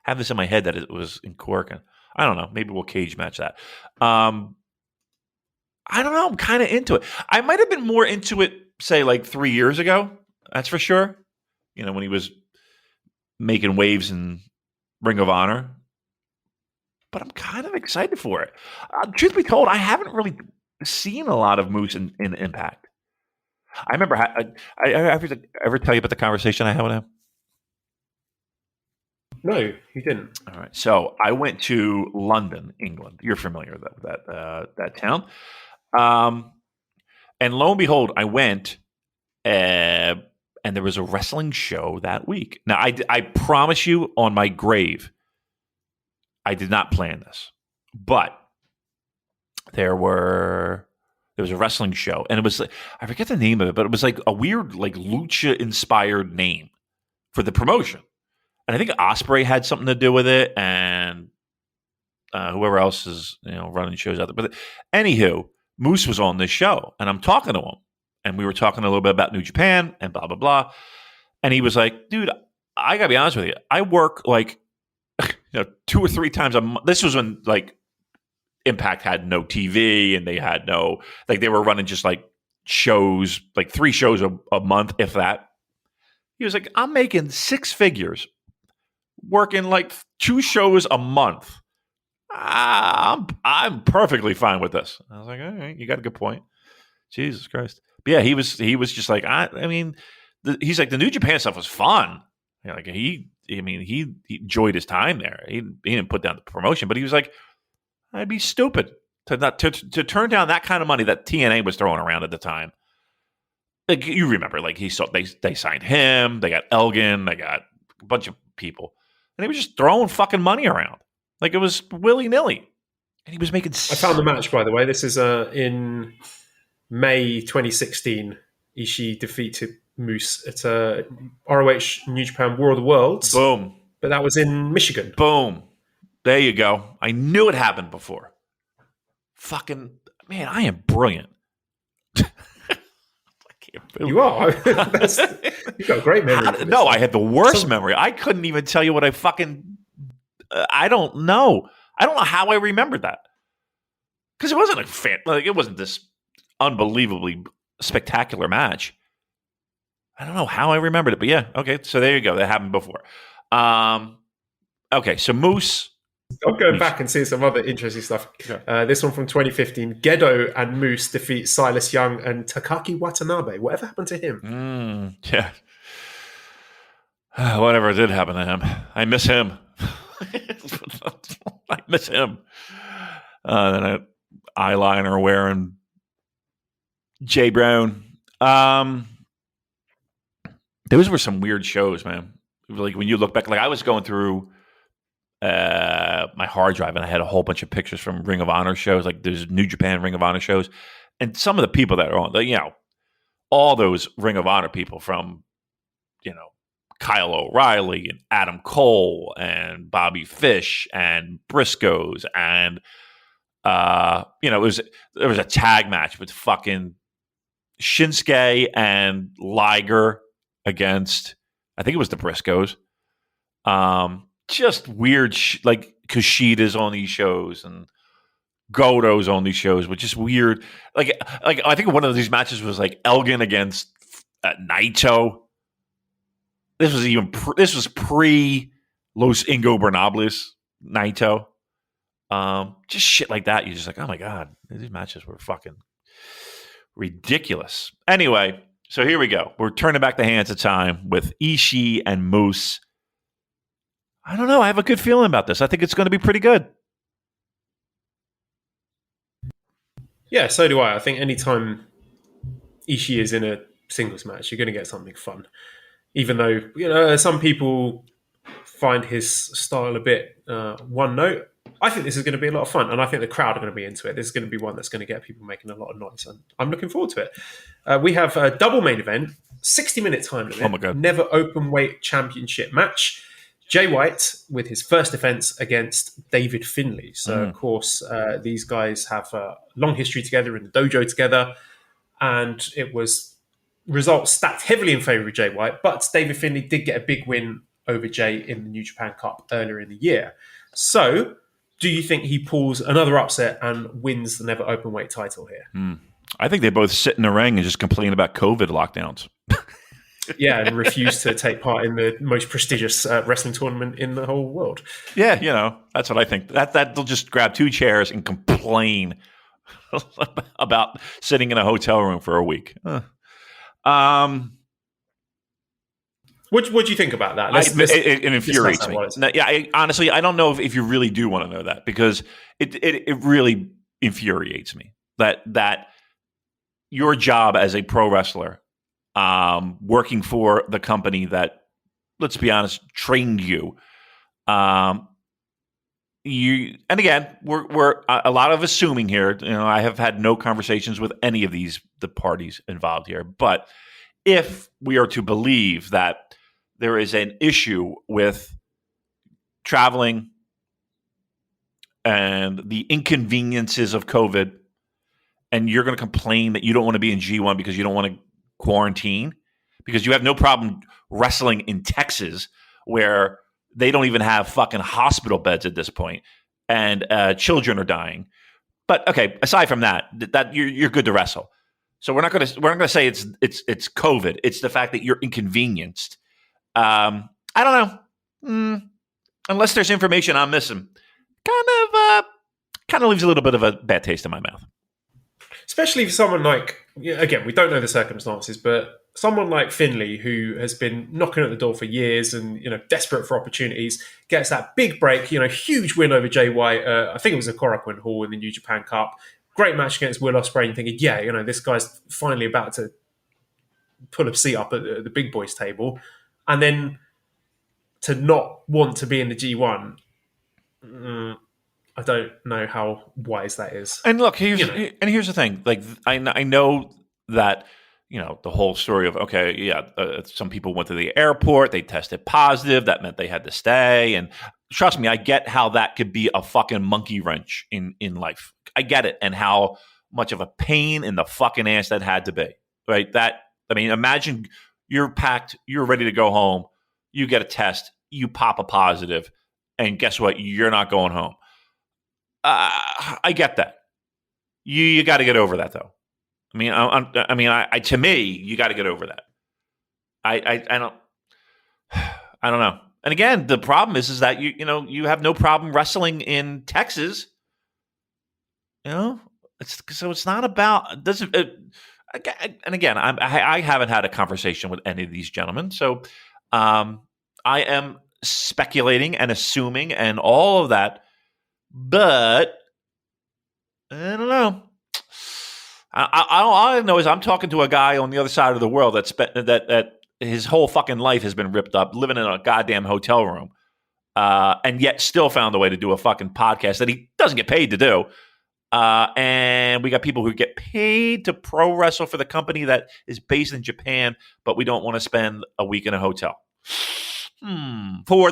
have this in my head that it was in Korakuen? I don't know. Maybe we'll cage match that. I don't know. I'm kind of into it. I might have been more into it, say, like 3 years ago. That's for sure. When he was making waves in Ring of Honor. But I'm kind of excited for it. Truth be told, I haven't really seen a lot of Moose in Impact. I remember, I ever tell you about the conversation I had with him? No, you didn't. All right. So I went to London, England. You're familiar with that town. And lo and behold, I went, and there was a wrestling show that week. Now, I promise you on my grave, I did not plan this. But there was a wrestling show, and it was, I forget the name of it, but it was like a weird, like lucha-inspired name for the promotion. And I think Ospreay had something to do with it, and whoever else is running shows out there. But anywho, Moose was on this show, and I'm talking to him, and we were talking a little bit about New Japan and blah, blah, blah. And he was like, dude, I got to be honest with you. I work like 2 or 3 times a month. This was when like Impact had no TV, and they had no, like they were running just like shows, like 3 shows a month, if that. He was like, I'm making 6 figures, working like 2 shows a month. I'm perfectly fine with this. I was like, all right, you got a good point. Jesus Christ. But yeah, he was just like, he's like, the New Japan stuff was fun. Like he enjoyed his time there. He didn't put down the promotion, but he was like, I'd be stupid to turn down that kind of money that TNA was throwing around at the time. Like you remember, like they signed him, they got Elgin, they got a bunch of people, and they were just throwing fucking money around like it was willy nilly, and he was making. I found the match, by the way. This is in May 2016. Ishii defeated Moose at ROH New Japan War of the Worlds. Boom. But that was in Michigan. Boom. There you go. I knew it happened before. Fucking, man, I am brilliant. You are. You've got a great memory. No, I had the worst memory. I couldn't even tell you what I fucking... I don't know. I don't know how I remembered that. Because it wasn't it wasn't this unbelievably spectacular match. I don't know how I remembered it, but yeah, okay. So there you go. That happened before. Okay, so Moose. I'm going back and seeing some other interesting stuff. This one from 2015. Gedo and Moose defeat Silas Young and Takaki Watanabe. Whatever happened to him? Yeah. Whatever did happen to him. I miss him. I miss him. Then an eyeliner wearing Jay Brown. Those were some weird shows, man. Like when you look back, like I was going through my hard drive and I had a whole bunch of pictures from Ring of Honor shows, like there's New Japan Ring of Honor shows, and some of the people that are on, all those Ring of Honor people from, Kyle O'Reilly and Adam Cole and Bobby Fish and Briscoes and there was a tag match with fucking Shinsuke and Liger against, I think it was the Briscoes. Just weird, like Kushida's on these shows and Goto's on these shows, which is weird. Like I think one of these matches was like Elgin against Naito. This was pre Los Ingobernables Naito. Just shit like that. You're just like, oh my God, these matches were fucking ridiculous. Anyway, so here we go. We're turning back the hands of time with Ishii and Moose. I don't know. I have a good feeling about this. I think it's going to be pretty good. Yeah, so do I. I think anytime Ishii is in a singles match, you're going to get something fun. Even though, some people find his style a bit one note. I think this is going to be a lot of fun, and I think the crowd are going to be into it. This is going to be one that's going to get people making a lot of noise, and I'm looking forward to it. We have a double main event, 60-minute time limit, oh my God, never open weight championship match. Jay White with his first defense against David Finlay. So, of course, these guys have a long history together in the dojo together, and it was results stacked heavily in favour of Jay White, but David Finlay did get a big win over Jay in the New Japan Cup earlier in the year. So, do you think he pulls another upset and wins the never openweight title here? I think they both sit in the ring and just complain about COVID lockdowns. Yeah, and refuse to take part in the most prestigious wrestling tournament in the whole world. Yeah, that's what I think. That they'll just grab 2 chairs and complain about sitting in a hotel room for a week. What do you think about that? It infuriates me. Honestly, I don't know if you really do want to know that, because it really infuriates me that your job as a pro wrestler, working for the company that, let's be honest, trained you. And again, we're a lot of assuming here. I have had no conversations with any of the parties involved here, but if we are to believe that there is an issue with traveling and the inconveniences of COVID, and you're going to complain that you don't want to be in G1 because you don't want to quarantine, because you have no problem wrestling in Texas where they don't even have fucking hospital beds at this point, and children are dying. But okay, aside from that you're good to wrestle. So we're not going to say it's COVID. It's the fact that you're inconvenienced. I don't know. Unless there's information I'm missing, kind of leaves a little bit of a bad taste in my mouth. Especially for someone like, again, we don't know the circumstances, but someone like Finlay, who has been knocking at the door for years and desperate for opportunities, gets that big break. Huge win over Jay White. I think it was a Korakuen Hall in the New Japan Cup. Great match against Will Ospreay. Thinking, this guy's finally about to pull a seat up at the big boys table, and then to not want to be in the G1. I don't know how wise that is. And look, here's the thing. Like, I know that the whole story of some people went to the airport, they tested positive, that meant they had to stay. And trust me, I get how that could be a fucking monkey wrench in life. I get it, and how much of a pain in the fucking ass that had to be. Right? Imagine you're packed, you're ready to go home, you get a test, you pop a positive, and guess what? You're not going home. I get that. You got to get over that, though. To me, you got to get over that. I don't know. And again, the problem is that you have no problem wrestling in Texas. It's not about doesn't. And again, I haven't had a conversation with any of these gentlemen, so I am speculating and assuming and all of that. But I don't know. All I know is I'm talking to a guy on the other side of the world that his whole fucking life has been ripped up, living in a goddamn hotel room, and yet still found a way to do a fucking podcast that he doesn't get paid to do. And we got people who get paid to pro wrestle for the company that is based in Japan, but we don't want to spend a week in a hotel. For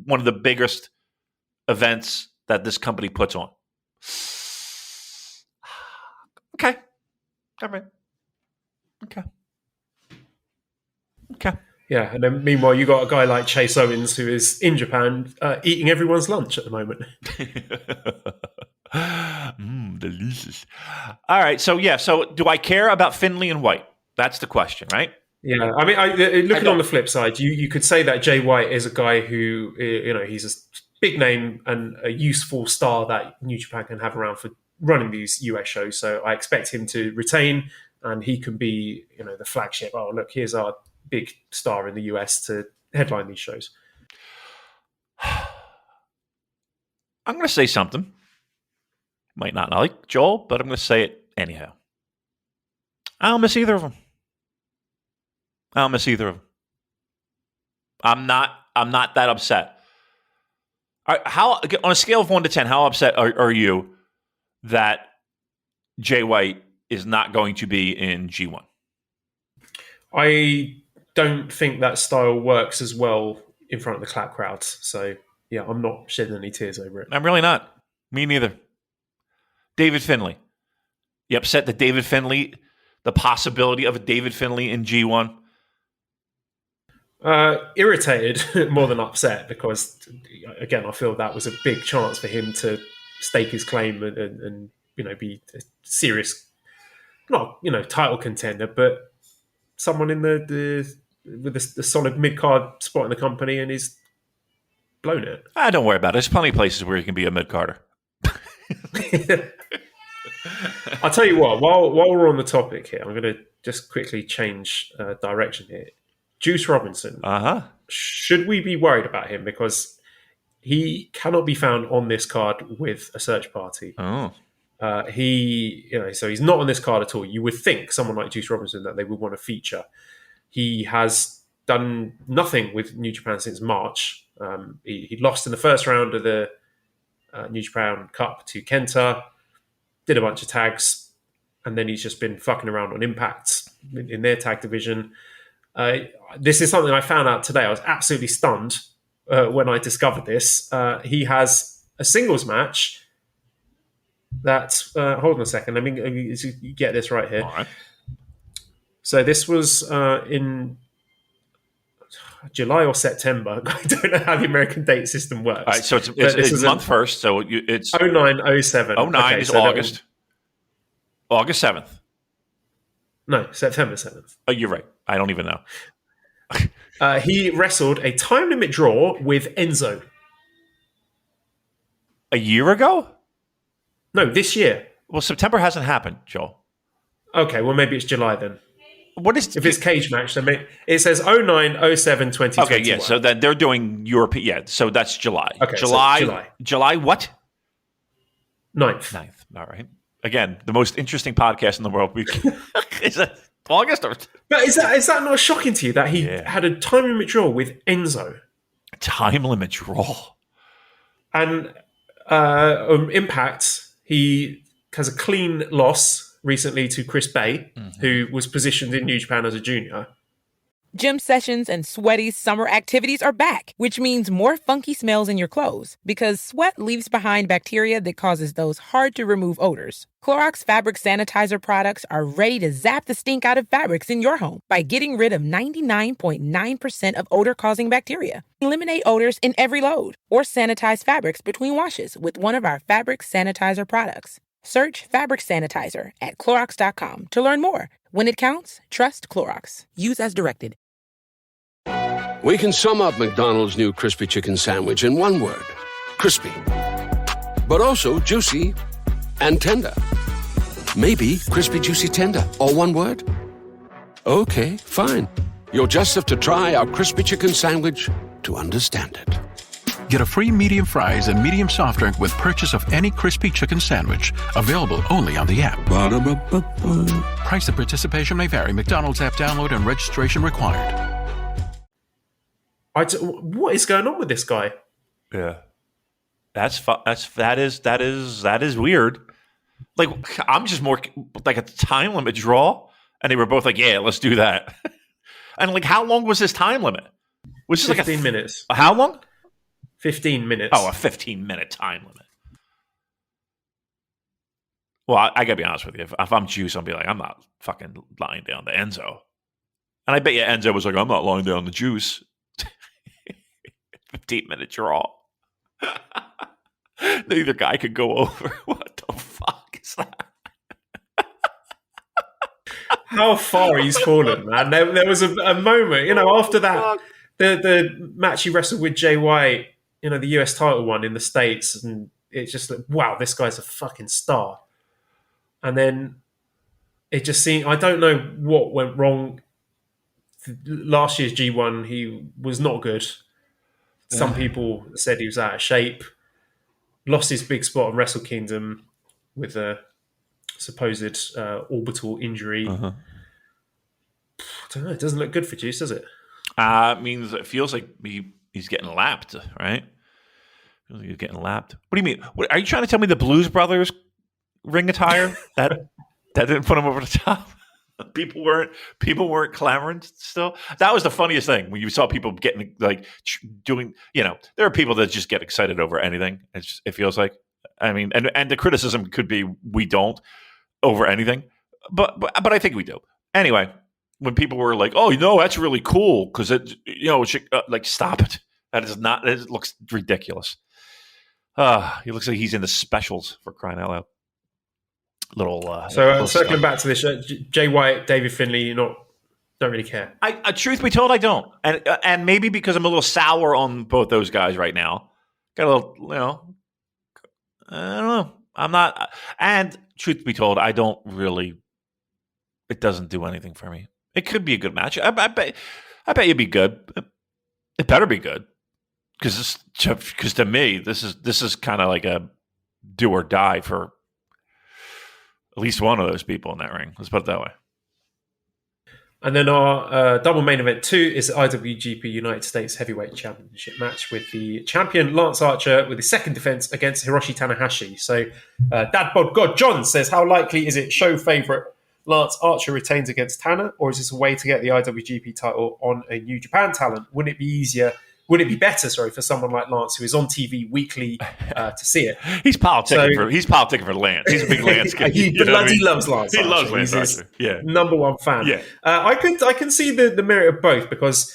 one of the biggest events that this company puts on. Okay. All right. Okay. Yeah, and then meanwhile, you got a guy like Chase Owens who is in Japan eating everyone's lunch at the moment. Delicious. All right, so do I care about Finlay and White? That's the question, right? Yeah, looking on the flip side, you could say that Jay White is a guy who, he's a big name and a useful star that New Japan can have around for running these US shows. So I expect him to retain, and he can be, the flagship. Oh, look, here's our big star in the US to headline these shows. I'm going to say something. Might not like Joel, but I'm going to say it anyhow. I don't miss either of them. I'm not that upset. How, on a scale of 1 to 10, how upset are you that Jay White is not going to be in G1? I don't think that style works as well in front of the clap crowds. So, yeah, I'm not shedding any tears over it. I'm really not. Me neither. David Finlay. You upset that David Finlay The possibility of a David Finlay in G1? Irritated more than upset, because again, I feel that was a big chance for him to stake his claim and be a serious, not title contender, but someone in with the solid mid card spot in the company, and he's blown it. Don't worry about it. There's plenty of places where you can be a mid carder. I'll tell you what. While we're on the topic here, I'm going to just quickly change direction here. Juice Robinson. Should we be worried about him, because he cannot be found on this card with a search party? Oh. So he's not on this card at all. You would think someone like Juice Robinson that they would want to feature. He has done nothing with New Japan since March. He lost in the first round of the New Japan Cup to Kenta, did a bunch of tags, and then he's just been fucking around on Impact in their tag division. This is something I found out today. I was absolutely stunned when I discovered this. He has a singles match that... hold on a second. Let me get this right here. All right. So this was in July or September. I don't know how the American date system works. All right, so it's month first, so it's... 09/07. 09 is August. August 7th. No, September 7th. Oh, you're right. I don't even know. He wrestled a time limit draw with Enzo. A year ago? No, this year. Well, September hasn't happened, Joel. Okay, well, maybe it's July then. What is... If it's cage match, then it says 09/07/2021. Okay, yeah, so then they're doing European... Yeah, so that's July. Okay, July what? 9th. All right. Again, the most interesting podcast in the world. Is it August? Or... But is that not shocking to you that he had a time limit draw with Enzo? Time limit draw. And Impact, he has a clean loss recently to Chris Bay, who was positioned in New Japan as a junior. Gym sessions and sweaty summer activities are back, which means more funky smells in your clothes, because sweat leaves behind bacteria that causes those hard-to-remove odors. Clorox fabric sanitizer products are ready to zap the stink out of fabrics in your home by getting rid of 99.9% of odor-causing bacteria. Eliminate odors in every load, or sanitize fabrics between washes with one of our fabric sanitizer products. Search fabric sanitizer at Clorox.com to learn more. When it counts, trust Clorox. Use as directed. We can sum up McDonald's new crispy chicken sandwich in one word: crispy. But also juicy and tender. Maybe crispy, juicy, tender, all one word? Okay, fine. You'll just have to try our crispy chicken sandwich to understand it. Get a free medium fries and medium soft drink with purchase of any crispy chicken sandwich. Available only on the app. Ba-da-ba-ba-ba. Price and participation may vary. McDonald's app download and registration required. What is going on with this guy? Yeah, that is weird. Like, I'm just more like a time limit draw, and they were both like, "Yeah, let's do that." And like, how long was this time limit? Was this 15 minutes? How long? 15 minutes. Oh, a 15-minute time limit. Well, I gotta be honest with you. If I'm Juice, I'll be like, I'm not fucking lying down to Enzo. And I bet you Enzo was like, I'm not lying down to Juice. 15-minute draw. Neither guy could go over. What the fuck is that? How far he's fallen, man. There was a moment, after that, the match he wrestled with Jay White, the US title one in the States, and it's just like, wow, this guy's a fucking star. And then it just seemed, I don't know what went wrong. Last year's G1, he was not good. Some people said he was out of shape. Lost his big spot on Wrestle Kingdom with a supposed orbital injury. I don't know. It doesn't look good for Juice, does it? It feels like he's getting lapped, right? Feels like he's getting lapped. What do you mean? Are you trying to tell me the Blues Brothers ring attire that didn't put him over the top? People weren't clamoring still. That was the funniest thing when you saw people getting like doing. There are people that just get excited over anything. It feels like. I mean, and the criticism could be we don't over anything. but I think we do. Anyway, when people were like, "Oh, that's really cool," because it should, like, stop it. That is not. It looks ridiculous. He looks like he's in the specials, for crying out loud. Little circling back to this, Jay White, David Finlay, don't really care. Truth be told, I don't, and maybe because I'm a little sour on both those guys right now. Got a little, I don't know. I'm not, and truth be told, I don't really. It doesn't do anything for me. It could be a good match. I bet you'd be good. It better be good, because to me, this is kind of like a do or die for at least one of those people in that ring. Let's put it that way. And then our double main event 2 is the IWGP United States Heavyweight Championship match with the champion Lance Archer with his second defense against Hiroshi Tanahashi. So Dad Bod God John says, how likely is it show favorite Lance Archer retains against Tana, or is this a way to get the IWGP title on a New Japan talent? Wouldn't it be better, for someone like Lance, who is on TV weekly, to see it? He's politicking for Lance. He's a big Lance guy. He loves Lance. He Archer. loves Lance He's Archer. Yeah, number one fan. Yeah, I can see the merit of both, because,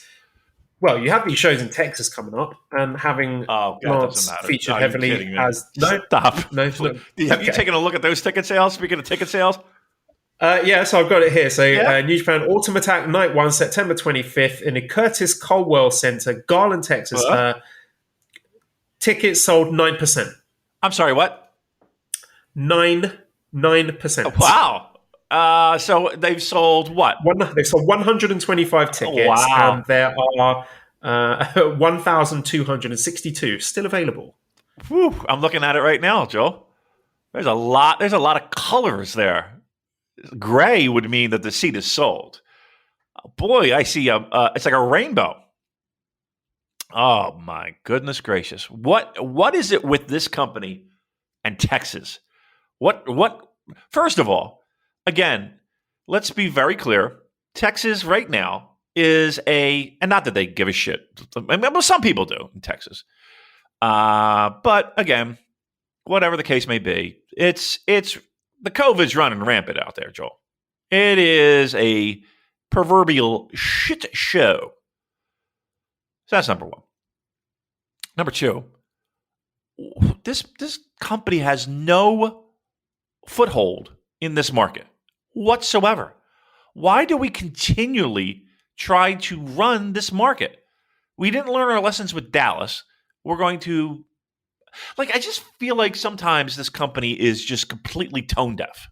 well, you have these shows in Texas coming up, and having Lance featured heavily as stop. No, have you taken a look at those ticket sales? Speaking of ticket sales. So I've got it here. So New Japan Ultimate Attack Night 1, September 25th in the Curtis Culwell Center, Garland, Texas. Tickets sold 9%. I'm sorry, what? 9%. Wow. So they've sold what? They've sold 125 tickets. Wow. And there are 1,262 still available. Whew, I'm looking at it right now, Joe. There's a lot of colors there. Gray would mean that the seat is sold. Boy, I see it's like a rainbow. Oh my goodness gracious. What is it with this company and Texas? What first of all, again, let's be very clear. Texas right now is and not that they give a shit. Well, some people do in Texas. But again, whatever the case may be, it's the COVID's running rampant out there, Joel. It is a proverbial shit show. So that's number one. Number two, this company has no foothold in this market whatsoever. Why do we continually try to run this market? We didn't learn our lessons with Dallas. We're going to... I just feel like sometimes this company is just completely tone deaf.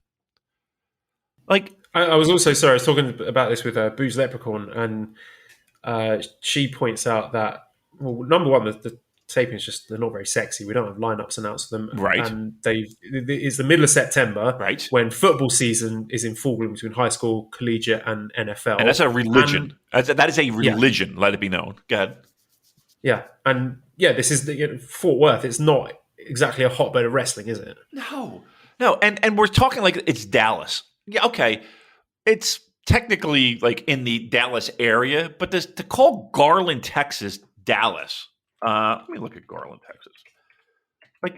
I was also, I was talking about this with Booze Leprechaun, and she points out that, well, number one, the tapings they're not very sexy. We don't have lineups announced for them. Right. And it's the middle of September, right, when football season is in full bloom between high school, collegiate, and NFL. And that's a religion. That is a religion, let it be known. Go ahead. Yeah. And this is Fort Worth. It's not exactly a hotbed of wrestling, is it? No. And we're talking like it's Dallas. Yeah, okay. It's technically in the Dallas area, but to call Garland, Texas, Dallas. Let me look at Garland, Texas.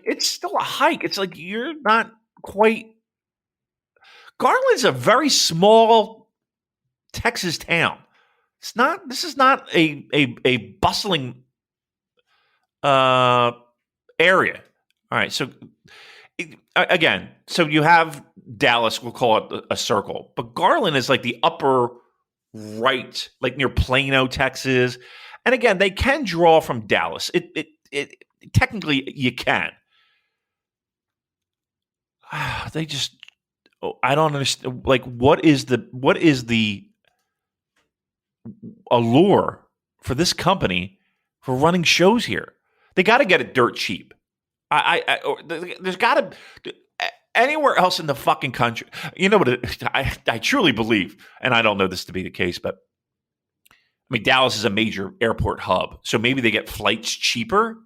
It's still a hike. It's you're not quite. Garland's a very small Texas town. It's not. This is not a bustling area. All right. So again, you have Dallas. We'll call it a circle, but Garland is the upper right, near Plano, Texas. And again, they can draw from Dallas. It technically you can. They just, I don't understand. What is the allure for this company for running shows here? They got to get it dirt cheap. There's got to anywhere else in the fucking country. You know what? I truly believe, and I don't know this to be the case, but Dallas is a major airport hub, so maybe they get flights cheaper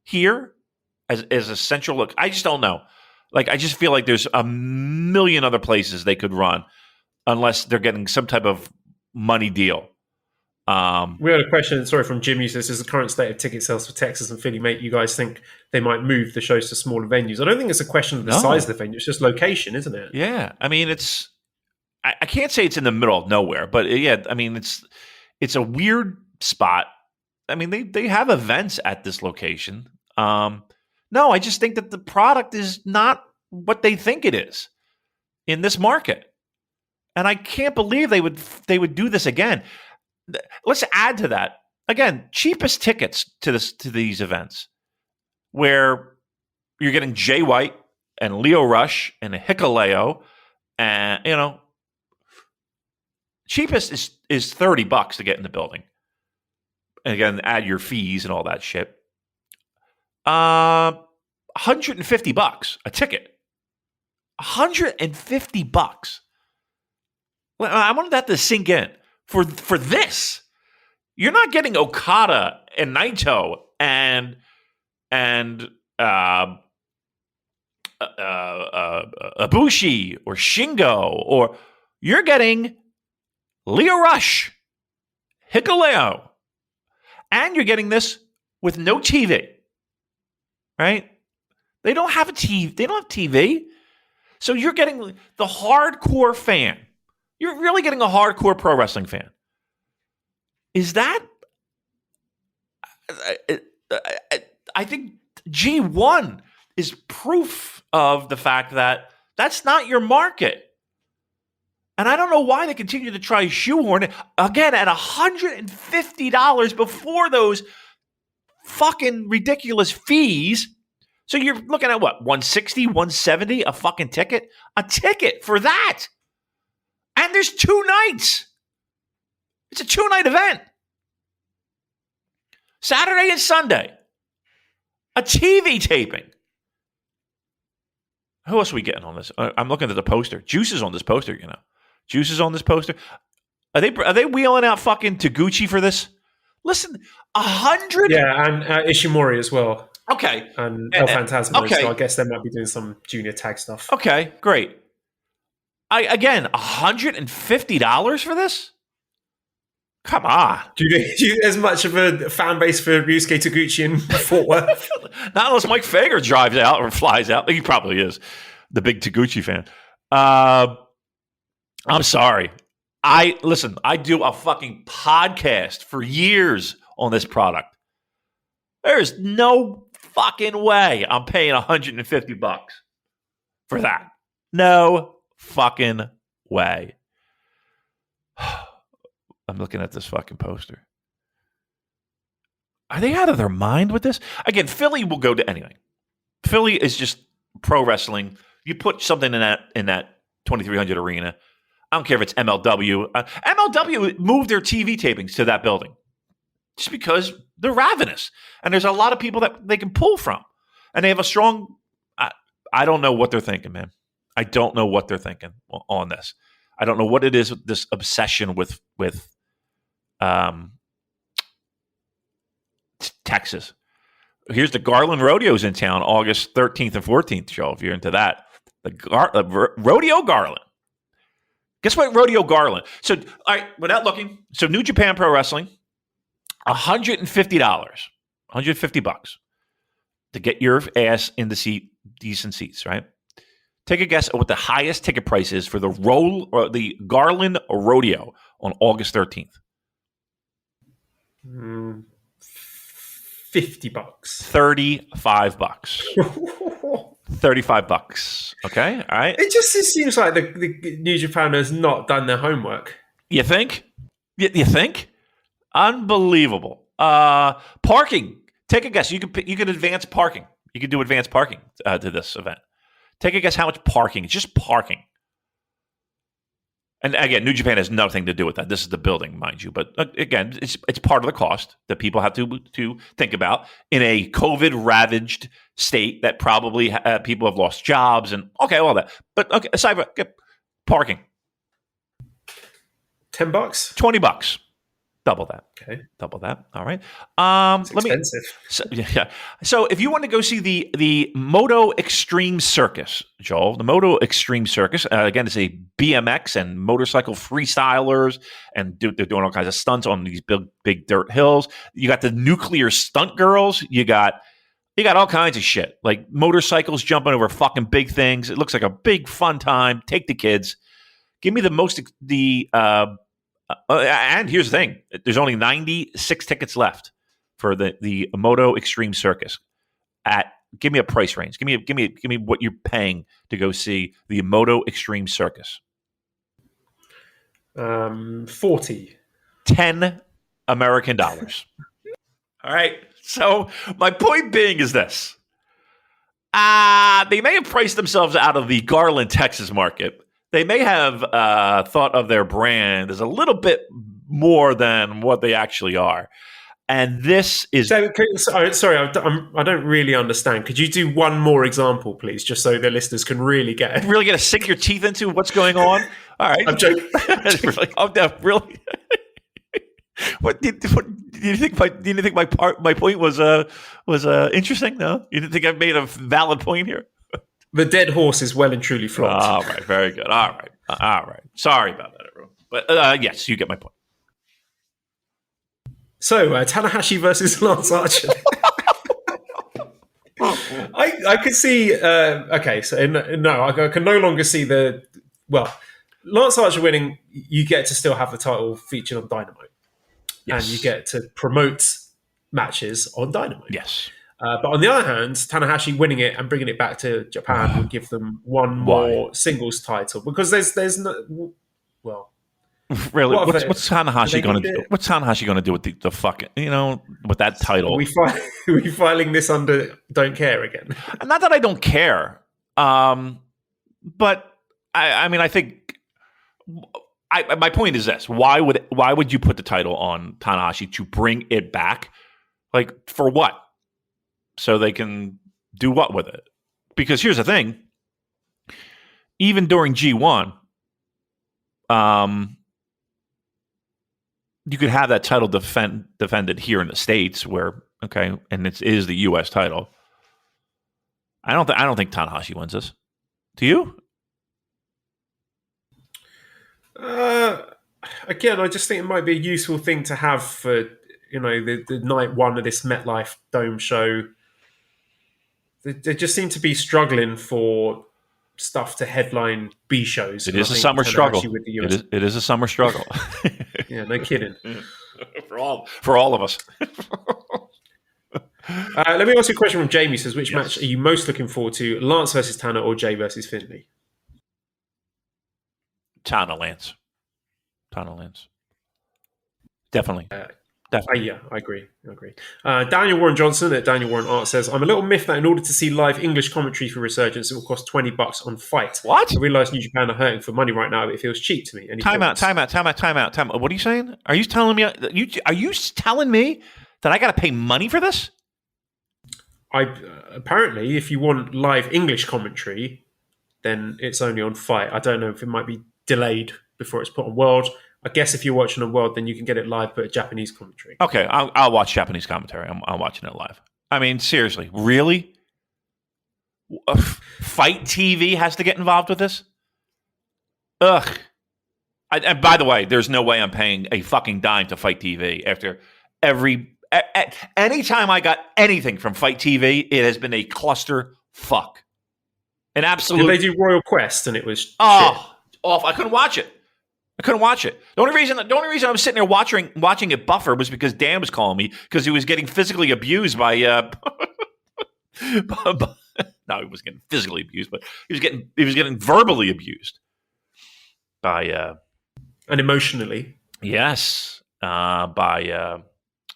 here as a central look. I just don't know. I just feel like there's a million other places they could run, unless they're getting some type of money deal. We had a question, from Jimmy. Says, "This is the current state of ticket sales for Texas and Philly. Make you guys think they might move the shows to smaller venues?" I don't think it's a question of the size of the venue; it's just location, isn't it? Yeah, it's I can't say it's in the middle of nowhere, but yeah, I mean, it's a weird spot. I mean, they have events at this location. No, I just think that the product is not what they think it is in this market. And I can't believe they would do this again. Let's add to that. Again, cheapest tickets to these events where you're getting Jay White and Leo Rush and Hikuleo, and cheapest is $30 to get in the building. And again, add your fees and all that shit. $150 a ticket. $150. Well, I wanted that to sink in. For this, you're not getting Okada and Naito and Ibushi or Shingo, or you're getting Leo Rush, Hikuleo, and you're getting this with no TV, right? They don't have a TV. They don't have TV, so you're getting the hardcore fan. You're really getting a hardcore pro wrestling fan. Is that? I think G1 is proof of the fact that that's not your market. And I don't know why they continue to try to shoehorn it again at $150 before those fucking ridiculous fees. So you're looking at what, $160, $170 a fucking ticket? A ticket for that. And there's 2 nights. It's a 2-night event. Saturday and Sunday. A TV taping. Who else are we getting on this? I'm looking at the poster. Juice is on this poster, Juice is on this poster. Are they wheeling out fucking Taguchi for this? Listen, 100. Yeah, and Ishimori as well. Okay. And El Phantasmo. Okay. So I guess they might be doing some junior tag stuff. Okay, great. Again, $150 for this? Come on. Do you as much of a fan base for Ryusuke Taguchi in Fort Worth? Not unless Mike Fager drives out or flies out. He probably is the big Taguchi fan. I'm sorry. I do a fucking podcast for years on this product. There's no fucking way I'm paying $150 for that. No fucking way. I'm looking at this fucking poster. Are they out of their mind with this? Again, Philly will go to anything. Philly is just pro wrestling. You put something in that 2300 arena. I don't care if it's MLW. MLW moved their TV tapings to that building just because they're ravenous. And there's a lot of people that they can pull from. And they have a strong... I don't know what they're thinking, man. I don't know what they're thinking on this. I don't know what it is with this obsession with Texas. Here's the Garland Rodeo's in town August 13th and 14th, Joe, if you're into that. The Rodeo Garland. Guess what? Rodeo Garland. So, all right, without looking, so New Japan Pro Wrestling, $150, $150 to get your ass in the seat, decent seats, right? Take a guess at what the highest ticket price is for the Garland Rodeo on August 13th. $50. $35. $35. Okay, all right. It seems like the New Japan has not done their homework. You think? You think? Unbelievable. Parking. Take a guess. You could advance parking. You could do advanced parking to this event. Take a guess how much parking. Just parking. And again, New Japan has nothing to do with that. This is the building, mind you. But again, it's part of the cost that people have to think about in a COVID-ravaged state that probably people have lost jobs and all that. But okay, aside from parking, $10, $20, double that. Okay, double that. All right. it's expensive. So if you want to go see the Moto Extreme Circus, Joel, the Moto Extreme Circus, again, it's a BMX and motorcycle freestylers, and they're doing all kinds of stunts on these big dirt hills. You got the nuclear stunt girls. You got all kinds of shit, like motorcycles jumping over fucking big things. It looks like a big fun time. Take the kids. Give me and here's the thing: there's only 96 tickets left for the Moto Extreme Circus. Give me a price range. Give me what you're paying to go see the Moto Extreme Circus. 40. 10 American dollars. All right. So my point being is this. They may have priced themselves out of the Garland, Texas market. They may have thought of their brand as a little bit more than what they actually are. And this is... Sorry, I don't really understand. Could you do one more example, please, just so the listeners can really get it? Really going to sink your teeth into what's going on? All right. I'm joking. Really? What did you think? My point was interesting? No, you didn't think I made a valid point here. The dead horse is well and truly flogged. All right, very good. All right. Sorry about that, everyone. But yes, you get my point. So Tanahashi versus Lance Archer. I could see. Okay, so no, I can no longer see Lance Archer winning. You get to still have the title featured on Dynamite. Yes. And you get to promote matches on Dynamite. Yes. But on the other hand, Tanahashi winning it and bringing it back to Japan would give them one more singles title because there's no really. What's Tanahashi going to do? What's Tanahashi going to do with the fucking with that title? Are we filing this under don't care again? Not that I don't care, but I mean I think. My point is this: why would you put the title on Tanahashi to bring it back? Like for what? So they can do what with it? Because here's the thing: even during G1, you could have that title defended here in the States, and it is the U.S. title. I don't think Tanahashi wins this. Do you? Again, I just think it might be a useful thing to have for the night one of this MetLife Dome show. They just seem to be struggling for stuff to headline B shows. It is a summer struggle. It is a summer struggle. Yeah, no kidding. for all of us. Let me ask you a question from Jamie. Says, which match are you most looking forward to? Lance versus Tanner or Jay versus Finlay? Lance. Definitely. Definitely. Yeah, I agree. Daniel Warren Johnson at Daniel Warren Art says, I'm a little miffed that in order to see live English commentary for Resurgence, it will cost $20 on Fight. What? I realise New Japan are hurting for money right now, but it feels cheap to me. Time out. What are you saying? Are you telling me that I got to pay money for this? Apparently, if you want live English commentary, then it's only on Fight. I don't know if it might be delayed before it's put on World. I guess if you're watching on World, then you can get it live, but Japanese commentary. Okay, I'll watch Japanese commentary. I'm watching it live. I mean, seriously, really? Fight TV has to get involved with this? Ugh. And by the way, there's no way I'm paying a fucking dime to Fight TV after anytime I got anything from Fight TV, it has been a cluster fuck. An absolute. Did they do Royal Quest and it was shit? Off. I couldn't watch it. The only reason I was sitting there watching it buffer was because Dan was calling me because he was getting physically abused by. No, he was getting physically abused, but he was getting verbally abused by. And emotionally. Yes, by.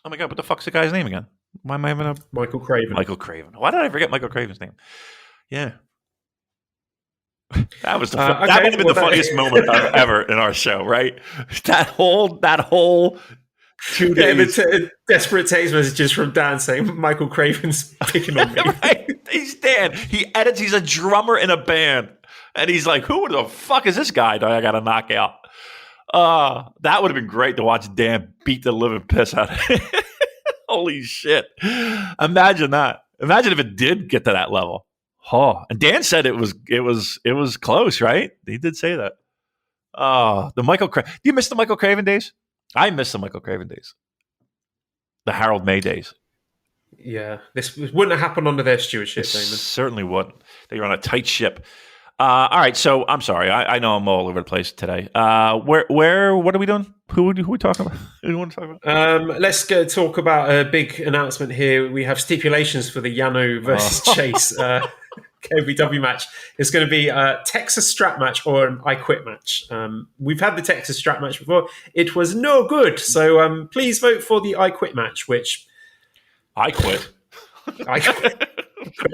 Oh my God! What the fuck's the guy's name again? Why am I having a Michael Craven? Michael Craven. Why did I forget Michael Craven's name? Yeah. That was that might have been the funniest moment ever in our show, right? That whole 2 days. Desperate text messages from Dan saying Michael Craven's picking on me. Right? He's Dan. He edits. He's a drummer in a band, and he's like, "Who the fuck is this guy that I got to knock out?" That would have been great to watch Dan beat the living piss out of it. Holy shit! Imagine that. Imagine if it did get to that level. Oh, and Dan said it was close, right? He did say that. Oh, the Michael Craven. Do you miss the Michael Craven days? I miss the Michael Craven days. The Harold May days. Yeah, this wouldn't have happened under their stewardship, Damon. Certainly wouldn't. They were on a tight ship. All right, so I'm sorry. I know I'm all over the place today. What are we doing? Who are we talking about? Who do you want to talk about? Let's go talk about a big announcement here. We have stipulations for the Yano versus Chase KBW match. It's going to be a Texas strap match or an I Quit match. We've had the Texas strap match before. It was no good. So please vote for the I Quit match, which... I quit. I quit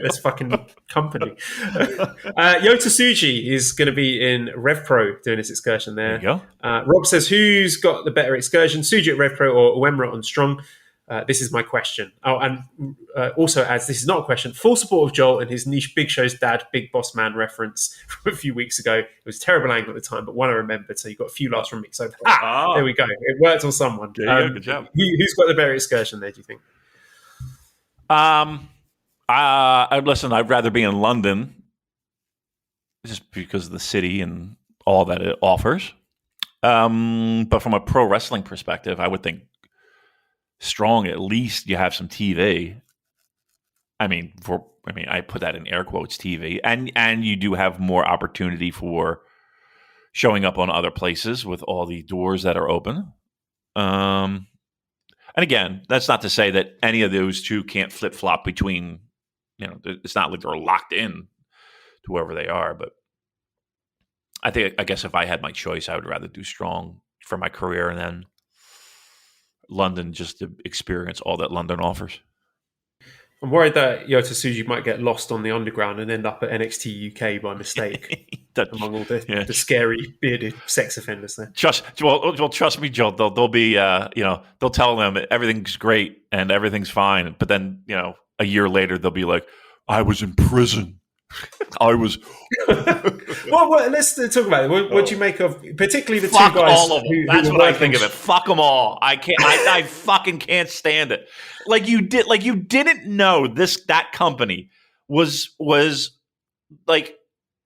this fucking company. Yota Tsuji is going to be in RevPro doing his excursion there. There you go. Rob says, who's got the better excursion, Tsuji at RevPro or Uemura on Strong? This is my question. Oh, and also adds, this is not a question. Full support of Joel and his niche Big Show's dad, Big Boss Man reference from a few weeks ago. It was a terrible angle at the time, but one I remembered. So you got a few laughs from me. So there we go. It worked on someone. Good job. Who's got the better excursion there, do you think? Listen, I'd rather be in London just because of the city and all that it offers. But from a pro wrestling perspective, I would think Strong, at least you have some TV. I put that in air quotes, TV, and you do have more opportunity for showing up on other places with all the doors that are open. And again, that's not to say that any of those two can't flip-flop between, it's not like they're locked in to wherever they are. But I guess if I had my choice, I would rather do Strong for my career and then London just to experience all that London offers. I'm worried that Yota Tsuji might get lost on the underground and end up at NXT UK by mistake among all the scary bearded sex offenders there. Trust me, Joe. They'll be they'll tell them everything's great and everything's fine, but then a year later they'll be like, I was in prison. I was. well, let's talk about it. What do you make of particularly the Fuck two guys? All of them. That's what I think of it. Fuck them all. I can't. I fucking can't stand it. Like you didn't know that company was like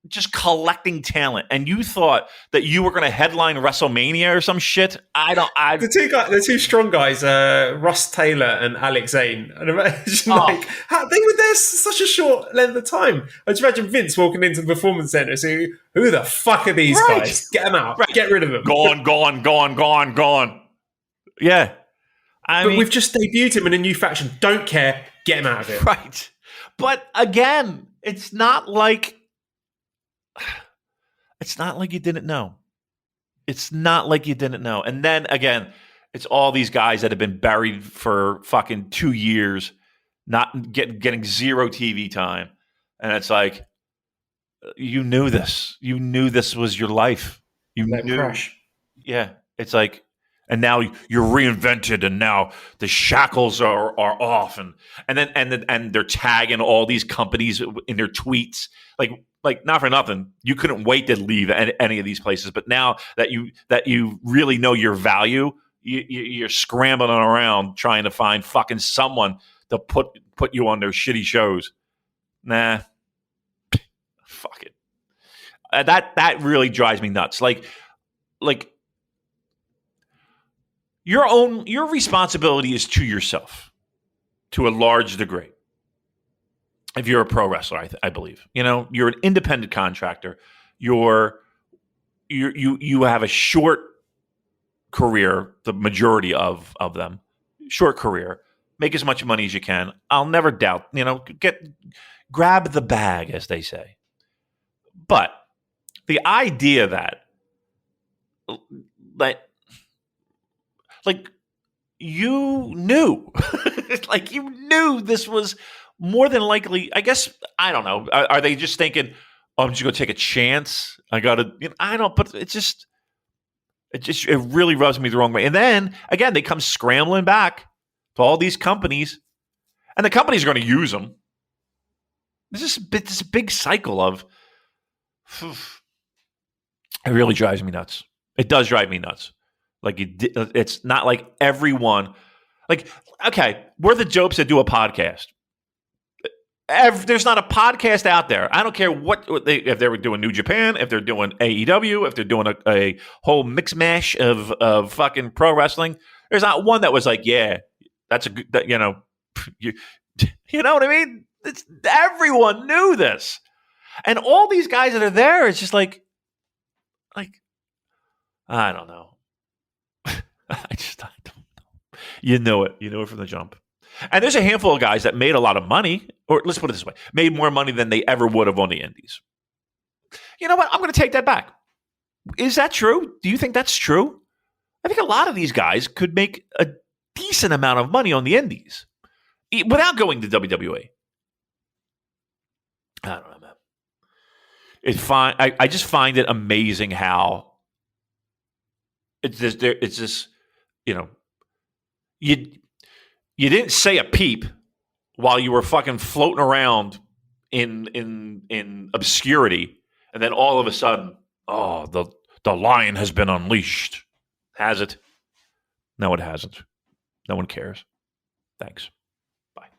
just collecting talent, and you thought that you were going to headline WrestleMania or some shit. The two strong guys, Russ Taylor and Alex Zane, and imagine they were there such a short length of time. I just imagine Vince walking into the performance center saying, "Who the fuck are these guys? Get them out! Right. Get rid of them! Gone." Yeah, but we've just debuted him in a new faction. Don't care. Get him out of it. Right. But again, it's not like you didn't know. It's not like you didn't know. And then again, it's all these guys that have been buried for fucking 2 years, not getting zero TV time. And it's like, you knew this. You knew this was your life. You knew. Crash. Yeah. It's like, and now you're reinvented, and now the shackles are off, and they're tagging all these companies in their tweets, like not for nothing, you couldn't wait to leave any of these places, but now that you really know your value, you're scrambling around trying to find fucking someone to put you on their shitty shows. Nah, fuck it. That really drives me nuts. Like. Your responsibility is to yourself to a large degree. If you're a pro wrestler, I believe, you're an independent contractor. You have a short career, the majority of them, short career. Make as much money as you can. I'll never doubt, grab the bag, as they say. But the idea that you knew, you knew this was more than likely. I guess, I don't know. Are they just thinking, I'm just going to take a chance? I got to, I don't, but it really rubs me the wrong way. And then again, they come scrambling back to all these companies, and the companies are going to use them. This big cycle of, it really drives me nuts. It does drive me nuts. It's not like everyone. Okay, we're the Jopes that do a podcast. There's not a podcast out there. I don't care if they were doing New Japan, if they're doing AEW, if they're doing a whole mix mash of fucking pro wrestling. There's not one that was like, yeah, that's a good. You know what I mean? Everyone knew this. And all these guys that are there, it's just like I don't know. I don't know. You know it. You know it from the jump. And there's a handful of guys that made a lot of money, or let's put it this way, made more money than they ever would have on the indies. You know what? I'm going to take that back. Is that true? Do you think that's true? I think a lot of these guys could make a decent amount of money on the indies without going to WWE. I don't know, man. I just find it amazing how it's just you didn't say a peep while you were fucking floating around in obscurity, and then all of a sudden, oh, the lion has been unleashed. Has it? No, it hasn't. No one cares. Thanks. Bye.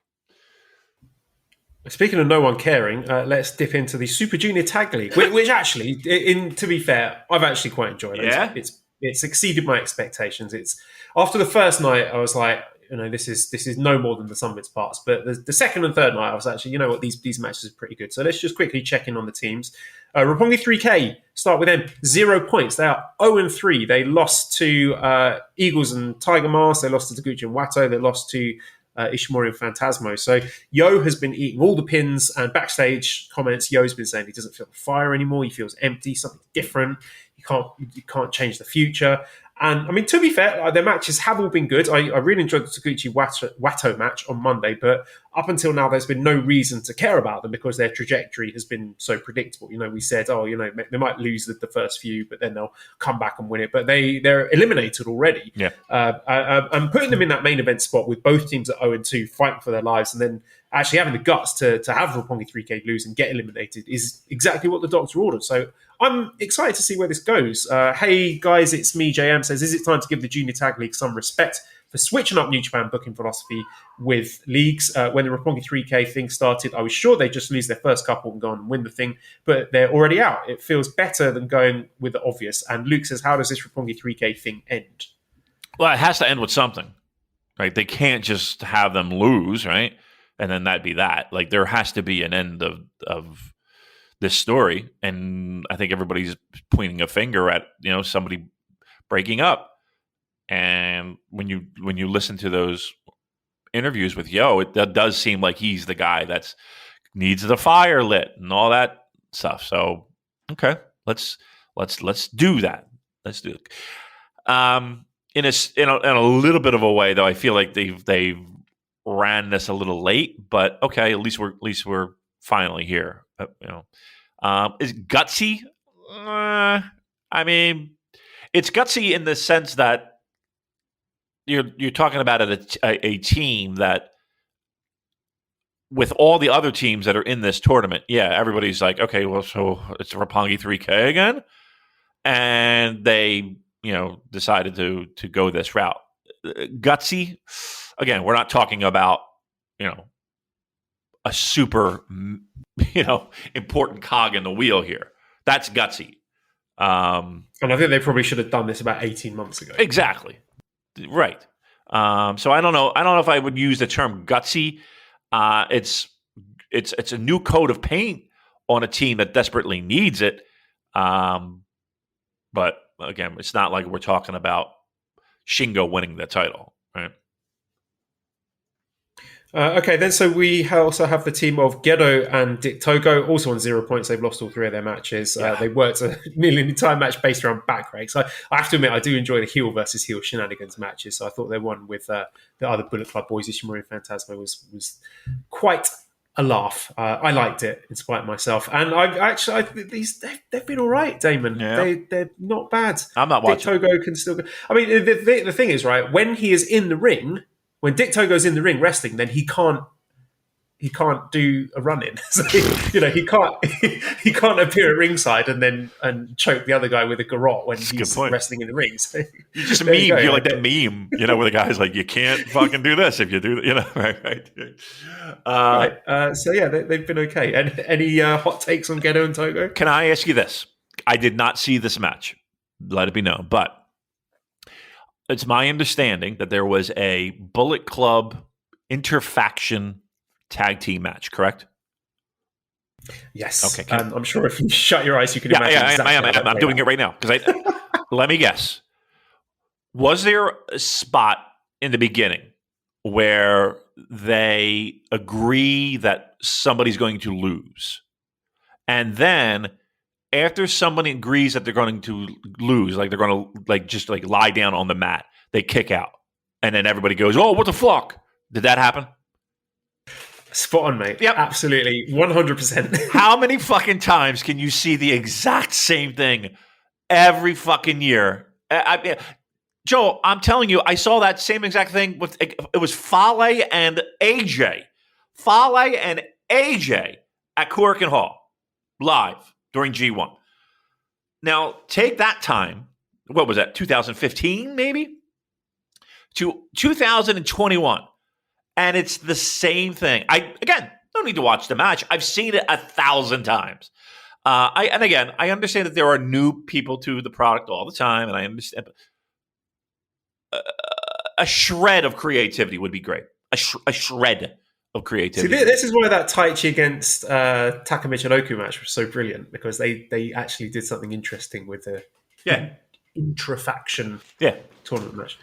Speaking of no one caring, let's dip into the Super Junior Tag League, which actually, to be fair, I've actually quite enjoyed it. Yeah? It's exceeded my expectations. It's after the first night, I was like, this is no more than the sum of its parts. But the second and third night, I was actually, you know what, these matches are pretty good. So let's just quickly check in on the teams. Roppongi 3K, start with them, 0 points. They are 0-3. They lost to Eagles and Tiger Mask. They lost to Taguchi and Wato. They lost to Ishimori and Phantasmo. So Yo has been eating all the pins, and backstage comments, Yo's been saying he doesn't feel the fire anymore. He feels empty, something different. You can't change the future. And I mean, to be fair, their matches have all been good. I really enjoyed the Taguchi Wato match on Monday, but up until now, there's been no reason to care about them because their trajectory has been so predictable. We said, they might lose the first few, but then they'll come back and win it. But they're eliminated already. Yeah. I'm putting them in that main event spot with both teams at 0-2, fighting for their lives, and then actually having the guts to have Roppongi 3K lose and get eliminated is exactly what the doctor ordered. So I'm excited to see where this goes. Hey guys, it's me, JM, says, is it time to give the Junior Tag League some respect for switching up New Japan booking philosophy with leagues? When the Roppongi 3K thing started, I was sure they'd just lose their first couple and go on and win the thing, but they're already out. It feels better than going with the obvious. And Luke says, how does this Roppongi 3K thing end? Well, it has to end with something, right? They can't just have them lose, right? And then that'd be that. Like, there has to be an end of this story. And I think everybody's pointing a finger at, somebody breaking up. And when you listen to those interviews with Yo, that does seem like he's the guy that needs the fire lit and all that stuff. So, okay, let's do that. Let's do it. In a little bit of a way, though, I feel like they've ran this a little late, but okay, at least we're finally here. Is it gutsy? I mean, it's gutsy in the sense that you're talking about a team that, with all the other teams that are in this tournament, yeah, everybody's like, okay, well, so it's Roppongi 3K again, and they decided to go this route. Gutsy. Again, we're not talking about, a super, important cog in the wheel here. That's gutsy. And I think they probably should have done this about 18 months ago. Exactly. Right. So I don't know. I don't know if I would use the term gutsy. It's a new coat of paint on a team that desperately needs it. But again, it's not like we're talking about Shingo winning the title, right? Okay, then so we also have the team of Gedo and Dick Togo, also on 0 points. They've lost all three of their matches. Yeah. They worked nearly an entire match based around back rakes. I have to admit, I do enjoy the heel versus heel shenanigans matches. So I thought their one with the other Bullet Club boys, Ishimori and Phantasmo, was quite a laugh. I liked it in spite of myself. And they've been all right, Damon. Yeah. They're not bad. I'm not watching. Dick Togo can still go. I mean, the thing is, right, when he is in the ring, when Dick Togo's in the ring wrestling, then he can't do a run-in. So, he can't appear at ringside and choke the other guy with a garrote when he's wrestling in the ring. So, you just meme. You're like that meme, where the guy's like, you can't fucking do this if you do, right. Right. So yeah, they've been okay. And any hot takes on Gedo and Togo? Can I ask you this? I did not see this match. Let it be known, but it's my understanding that there was a Bullet Club interfaction tag team match, correct? Yes. Okay. I'm sure if you shut your eyes, you can imagine exactly I am. I'm doing it right now. Because let me guess. Was there a spot in the beginning where they agree that somebody's going to lose? And then after somebody agrees that they're going to lose, like they're going to just lie down on the mat, they kick out. And then everybody goes, "Oh, what the fuck?" Did that happen? Spot on, mate. Yep. Absolutely. 100%. How many fucking times can you see the exact same thing every fucking year? Joe, I'm telling you, I saw that same exact thing with it was Fale and AJ. Fale and AJ at Corkin Hall live during G1. Now, take that time, what was that, 2015 maybe? To 2021. And it's the same thing. I don't need to watch the match. I've seen it 1,000 times. I understand that there are new people to the product all the time, and I understand. A shred of creativity would be great. A shred of creativity. See, this is why that Taichi against Takamichi Oku match was so brilliant, because they actually did something interesting with the intra-faction tournament match.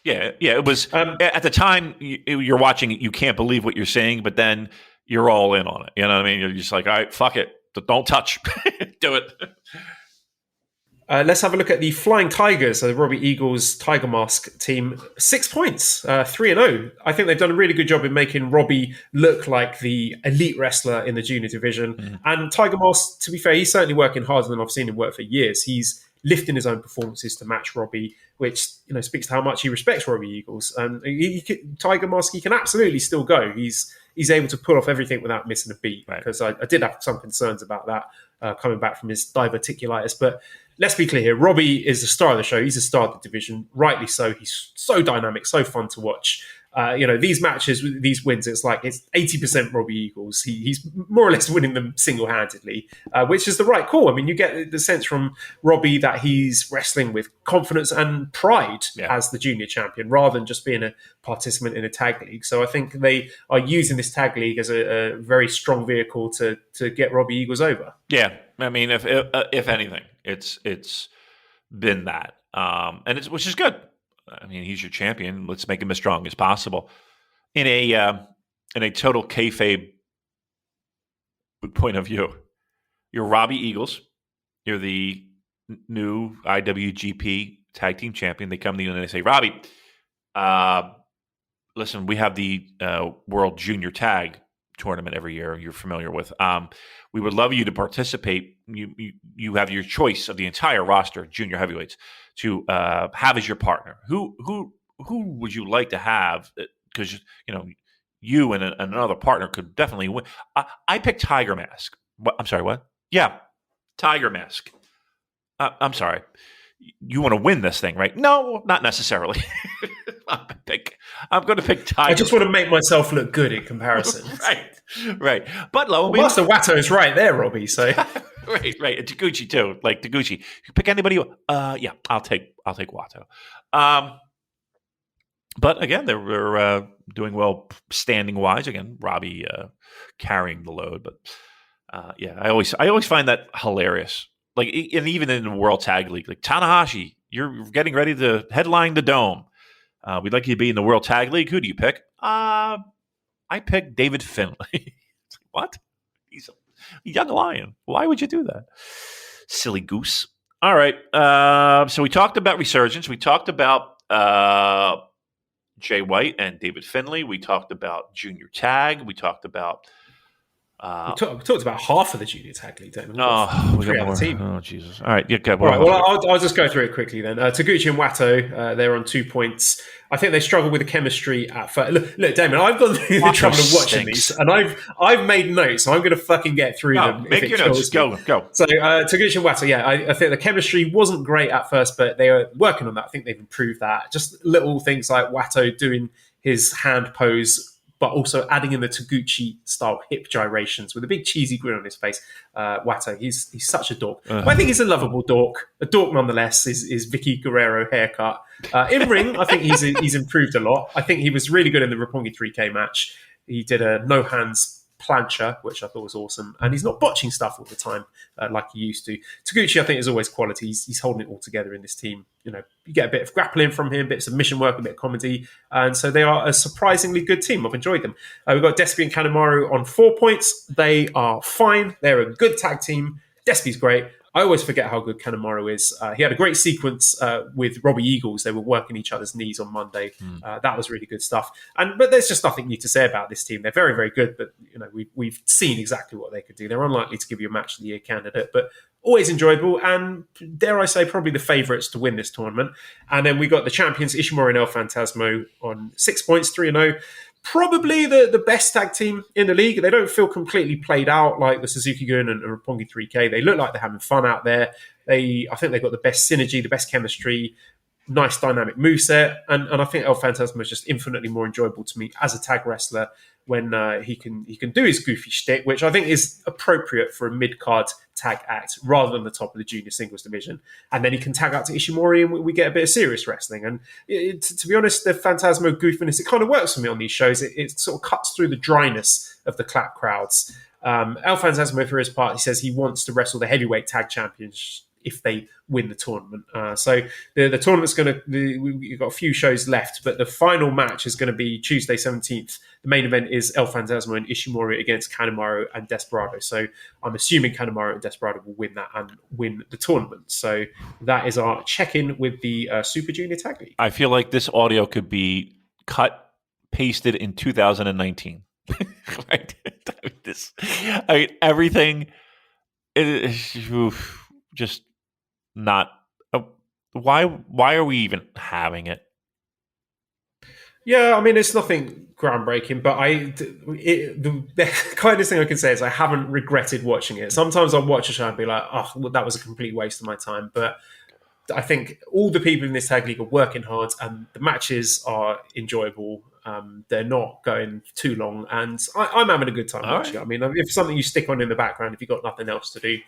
Yeah. It was at the time you're watching it, you can't believe what you're seeing, but then you're all in on it. You know what I mean? You're just like, all right, fuck it, don't touch, do it. Let's have a look at the Flying Tigers, so the Robbie Eagles Tiger Mask team. 6 points, 3-0. I think they've done a really good job in making Robbie look like the elite wrestler in the junior division. Mm-hmm. And Tiger Mask, to be fair, he's certainly working harder than I've seen him work for years. He's lifting his own performances to match Robbie, which speaks to how much he respects Robbie Eagles. And Tiger Mask, he can absolutely still go. He's able to pull off everything without missing a beat. Right. Because I did have some concerns about that coming back from his diverticulitis. But let's be clear here. Robbie is the star of the show. He's the star of the division. Rightly so. He's so dynamic, so fun to watch. These matches, these wins, it's 80% Robbie Eagles. He's more or less winning them single-handedly, which is the right call. I mean, you get the sense from Robbie that he's wrestling with confidence and pride as the junior champion, rather than just being a participant in a tag league. So I think they are using this tag league as a very strong vehicle to get Robbie Eagles over. Yeah, I mean, if anything, it's been that, which is good. I mean, he's your champion. Let's make him as strong as possible. In a total kayfabe point of view, you're Robbie Eagles. You're the new IWGP Tag Team Champion. They come to you and they say, "Robbie, listen, we have the World Junior Tag Tournament every year. You're familiar with. We would love you to participate. You have your choice of the entire roster, junior heavyweights, to have as your partner. Who would you like to have? Because you and another partner could definitely win." I picked Tiger Mask. What? I'm sorry. What? Yeah, Tiger Mask. I'm sorry. You want to win this thing, right? No, not necessarily. I'm going to pick Tiger. I just want to make myself look good in comparison. Right. But Master Watto's right there, Robbie. So right. And Taguchi too. Like Taguchi, you pick anybody. Yeah, I'll take Watto. But again, they were doing well standing wise. Again, Robbie carrying the load. But I always find that hilarious. Like, and even in the World Tag League, like Tanahashi, you're getting ready to headline the Dome. We'd like you to be in the World Tag League. Who do you pick? I picked David Finlay. What? He's a young lion. Why would you do that? Silly goose. All right. So we talked about Resurgence. We talked about Jay White and David Finlay. We talked about Junior Tag. We talked about... we talked about half of the junior tag league. Damon. We got more. Team. Oh, Jesus. All right. Yeah, good. All right. Well, I'll just go through it quickly then. Taguchi and Watto, they're on 2 points. I think they struggle with the chemistry at first. Look, Damon, I've gone through the trouble of watching these, and I've made notes, so I'm going to fucking get through them. Make your notes. Go. So Taguchi and Watto, I think the chemistry wasn't great at first, but they are working on that. I think they've improved that. Just little things like Watto doing his hand pose, but also adding in the Taguchi-style hip gyrations with a big cheesy grin on his face. Watto, he's such a dork. But I think he's a lovable dork. A dork nonetheless is Vicky Guerrero haircut. In ring, I think he's improved a lot. I think he was really good in the Roppongi 3K match. He did a no-hands plancha, which I thought was awesome. And he's not botching stuff all the time like he used to. Taguchi, I think, is always quality. He's holding it all together in this team. You get a bit of grappling from him, a bit of submission work, a bit of comedy. And so they are a surprisingly good team. I've enjoyed them. We've got Despy and Kanemaru on 4 points. They are fine. They're a good tag team. Despy's great. I always forget how good Kanemaru is. He had a great sequence with Robbie Eagles. They were working each other's knees on Monday. That was really good stuff. But there's just nothing new to say about this team. They're very, very good. But we've seen exactly what they could do. They're unlikely to give you a match of the year candidate, but always enjoyable. And dare I say, probably the favourites to win this tournament. And then we got the champions Ishimori and El Phantasmo on 6 points, 3-0. Probably the best tag team in the league. They don't feel completely played out like the Suzuki-gun and Roppongi 3K. They look like they're having fun out there. I think they've got the best synergy, the best chemistry, nice dynamic moveset. And I think El Phantasmo is just infinitely more enjoyable to me as a tag wrestler when he can do his goofy shtick, which I think is appropriate for a mid-card tag act rather than the top of the junior singles division. And then he can tag out to Ishimori and we get a bit of serious wrestling. And to be honest, the Phantasmo goofiness, it kind of works for me on these shows. It sort of cuts through the dryness of the clap crowds. El Phantasmo, for his part, he says he wants to wrestle the heavyweight tag champions if they win the tournament. So the tournament's we've got a few shows left, but the final match is going to be Tuesday 17th. The main event is El Phantasmo and Ishimori against Kanemaru and Desperado. So I'm assuming Kanemaru and Desperado will win that and win the tournament. So that is our check-in with the Super Junior Tag League. I feel like this audio could be cut, pasted in 2019. Right? Everything is just not. Why are we even having it? Yeah, I mean, it's nothing groundbreaking, but the kindest thing I can say is I haven't regretted watching it. Sometimes I'll watch a show and be like, oh, well, that was a complete waste of my time. But I think all the people in this tag league are working hard and the matches are enjoyable. They're not going too long, and I'm having a good time watching it. I mean, if it's something you stick on in the background, if you've got nothing else to do,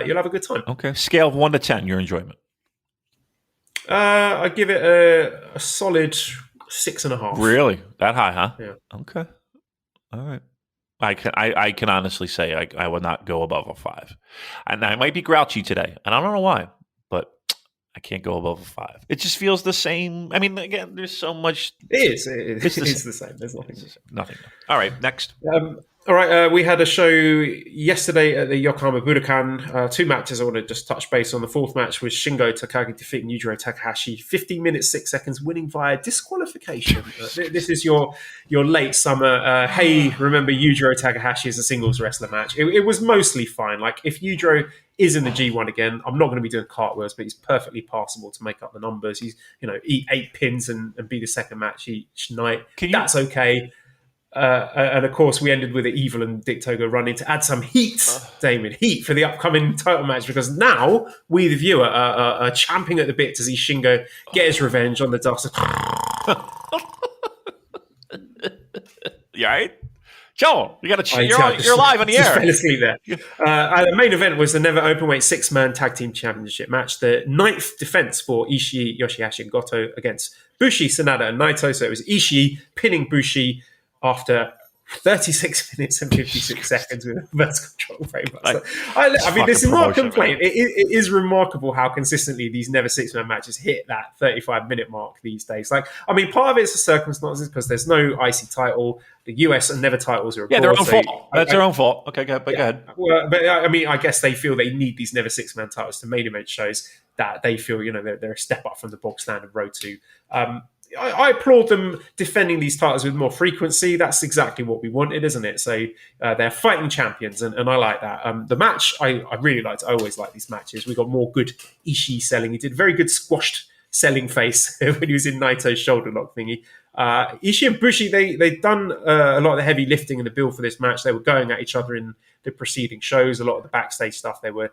you'll have a good time. Okay. Scale of 1 to 10, your enjoyment. I give it a solid 6.5. Really? That high, huh? Yeah. Okay. All right. I can honestly say I would not go above a 5. And I might be grouchy today, and I don't know why, but I can't go above a 5. It just feels the same. I mean, again, there's so much. It is the same. There's nothing. Nothing. All right, next. All right, we had a show yesterday at the Yokohama Budokan. 2 matches I want to just touch base on. The 4th match was Shingo Takagi defeating Yujiro Takahashi. 15 minutes, 6 seconds, winning via disqualification. This is your late summer. Hey, remember Yujiro Takahashi as a singles wrestler match. It was mostly fine. Like, if Yujiro is in the G1 again, I'm not going to be doing cartwheels, but he's perfectly passable to make up the numbers. He's, eat 8 pins and be the second match each night. That's okay. And of course, we ended with the Evil and Dick Togo running to add some heat, Damon, heat for the upcoming title match, because now we, the viewer, are champing at the bit to see Shingo get his revenge on the Dust. You all right? Joel, you're live on the air. Fell asleep there. The main event was the Never Openweight 6-man Tag Team Championship match, the 9th defense for Ishii, Yoshihashi, and Goto against Bushi, Sanada, and Naito. So it was Ishii pinning Bushi after 36 minutes and 56 seconds with a vertical control frame. I mean, this is not a complaint. It is remarkable how consistently these Never 6-man matches hit that 35-minute mark these days. Like, I mean, part of it's the circumstances because there's no IC title. The US and Never titles are abroad. Yeah, their own fault. That's their own fault. Okay, go ahead. Well, but I mean, I guess they feel they need these Never 6-man titles to main event shows that they feel, they're a step up from the bog standard road to. I applaud them defending these titles with more frequency. That's exactly what we wanted, isn't it? So they're fighting champions, and I like that. The match, I really liked. I always like these matches. We got more good Ishii selling. He did a very good squashed selling face when he was in Naito's shoulder lock thingy. Ishii and Bushi, they'd done a lot of the heavy lifting in the build for this match. They were going at each other in the preceding shows. A lot of the backstage stuff, they were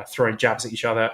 throwing jabs at each other.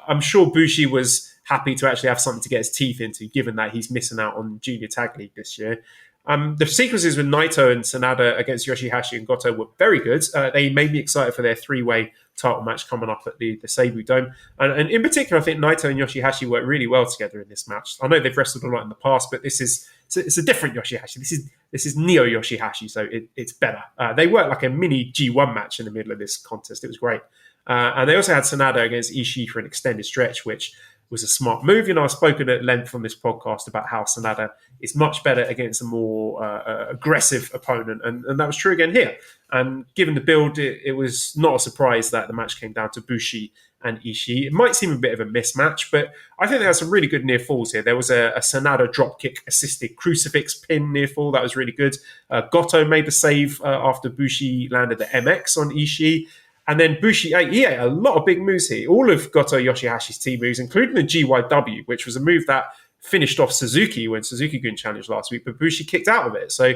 I'm sure Bushi was happy to actually have something to get his teeth into, given that he's missing out on Junior Tag League this year. The sequences with Naito and Sanada against Yoshihashi and Goto were very good. They made me excited for their 3-way title match coming up at the Seibu Dome. And in particular, I think Naito and Yoshihashi worked really well together in this match. I know they've wrestled a lot in the past, but this is it's a different Yoshihashi. This is Neo Yoshihashi, so it's better. They worked like a mini G1 match in the middle of this contest. It was great. And they also had Sanada against Ishii for an extended stretch, which was a smart move. I've spoken at length on this podcast about how Sanada is much better against a more aggressive opponent, and that was true again here. And given the build, it was not a surprise that the match came down to Bushi and Ishii. It might seem a bit of a mismatch, but I think there are some really good near falls here. There was a Sanada dropkick assisted crucifix pin near fall. That was really good. Goto made the save after Bushi landed the MX on Ishii. And then Bushi, he ate a lot of big moves here. All of Goto Yoshihashi's team moves, including the GYW, which was a move that finished off Suzuki when Suzuki-gun challenged last week, but Bushi kicked out of it. So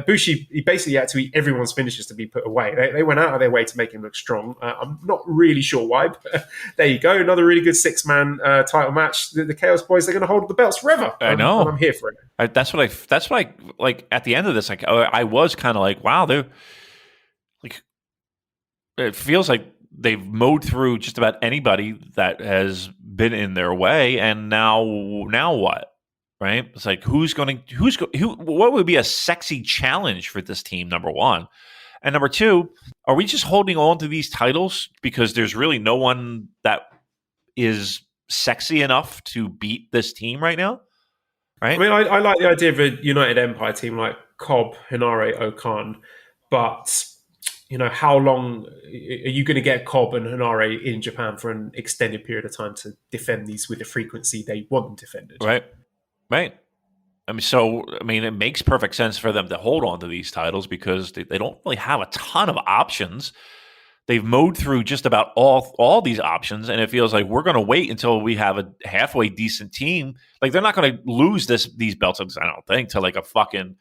Bushi, he basically had to eat everyone's finishes to be put away. They went out of their way to make him look strong. I'm not really sure why, but there you go. Another really good six-man title match. The Chaos Boys, they're going to hold the belts forever. I know. And I'm here for it. That's what I like at the end of this. Like I was kind of like, wow, they're like, it feels like they've mowed through just about anybody that has been in their way, and now what? Right? It's like who? What would be a sexy challenge for this team? Number one, and number two, are we just holding on to these titles because there's really no one that is sexy enough to beat this team right now? Right? I mean, I like the idea of a United Empire team like Cobb, Hinare, Okan, but how long are you going to get Cobb and Hinare in Japan for an extended period of time to defend these with the frequency they want them defended? Right. I mean, it makes perfect sense for them to hold on to these titles because they don't really have a ton of options. They've mowed through just about all these options, and it feels like we're going to wait until we have a halfway decent team. Like they're not going to lose these belts, I don't think, to like a fucking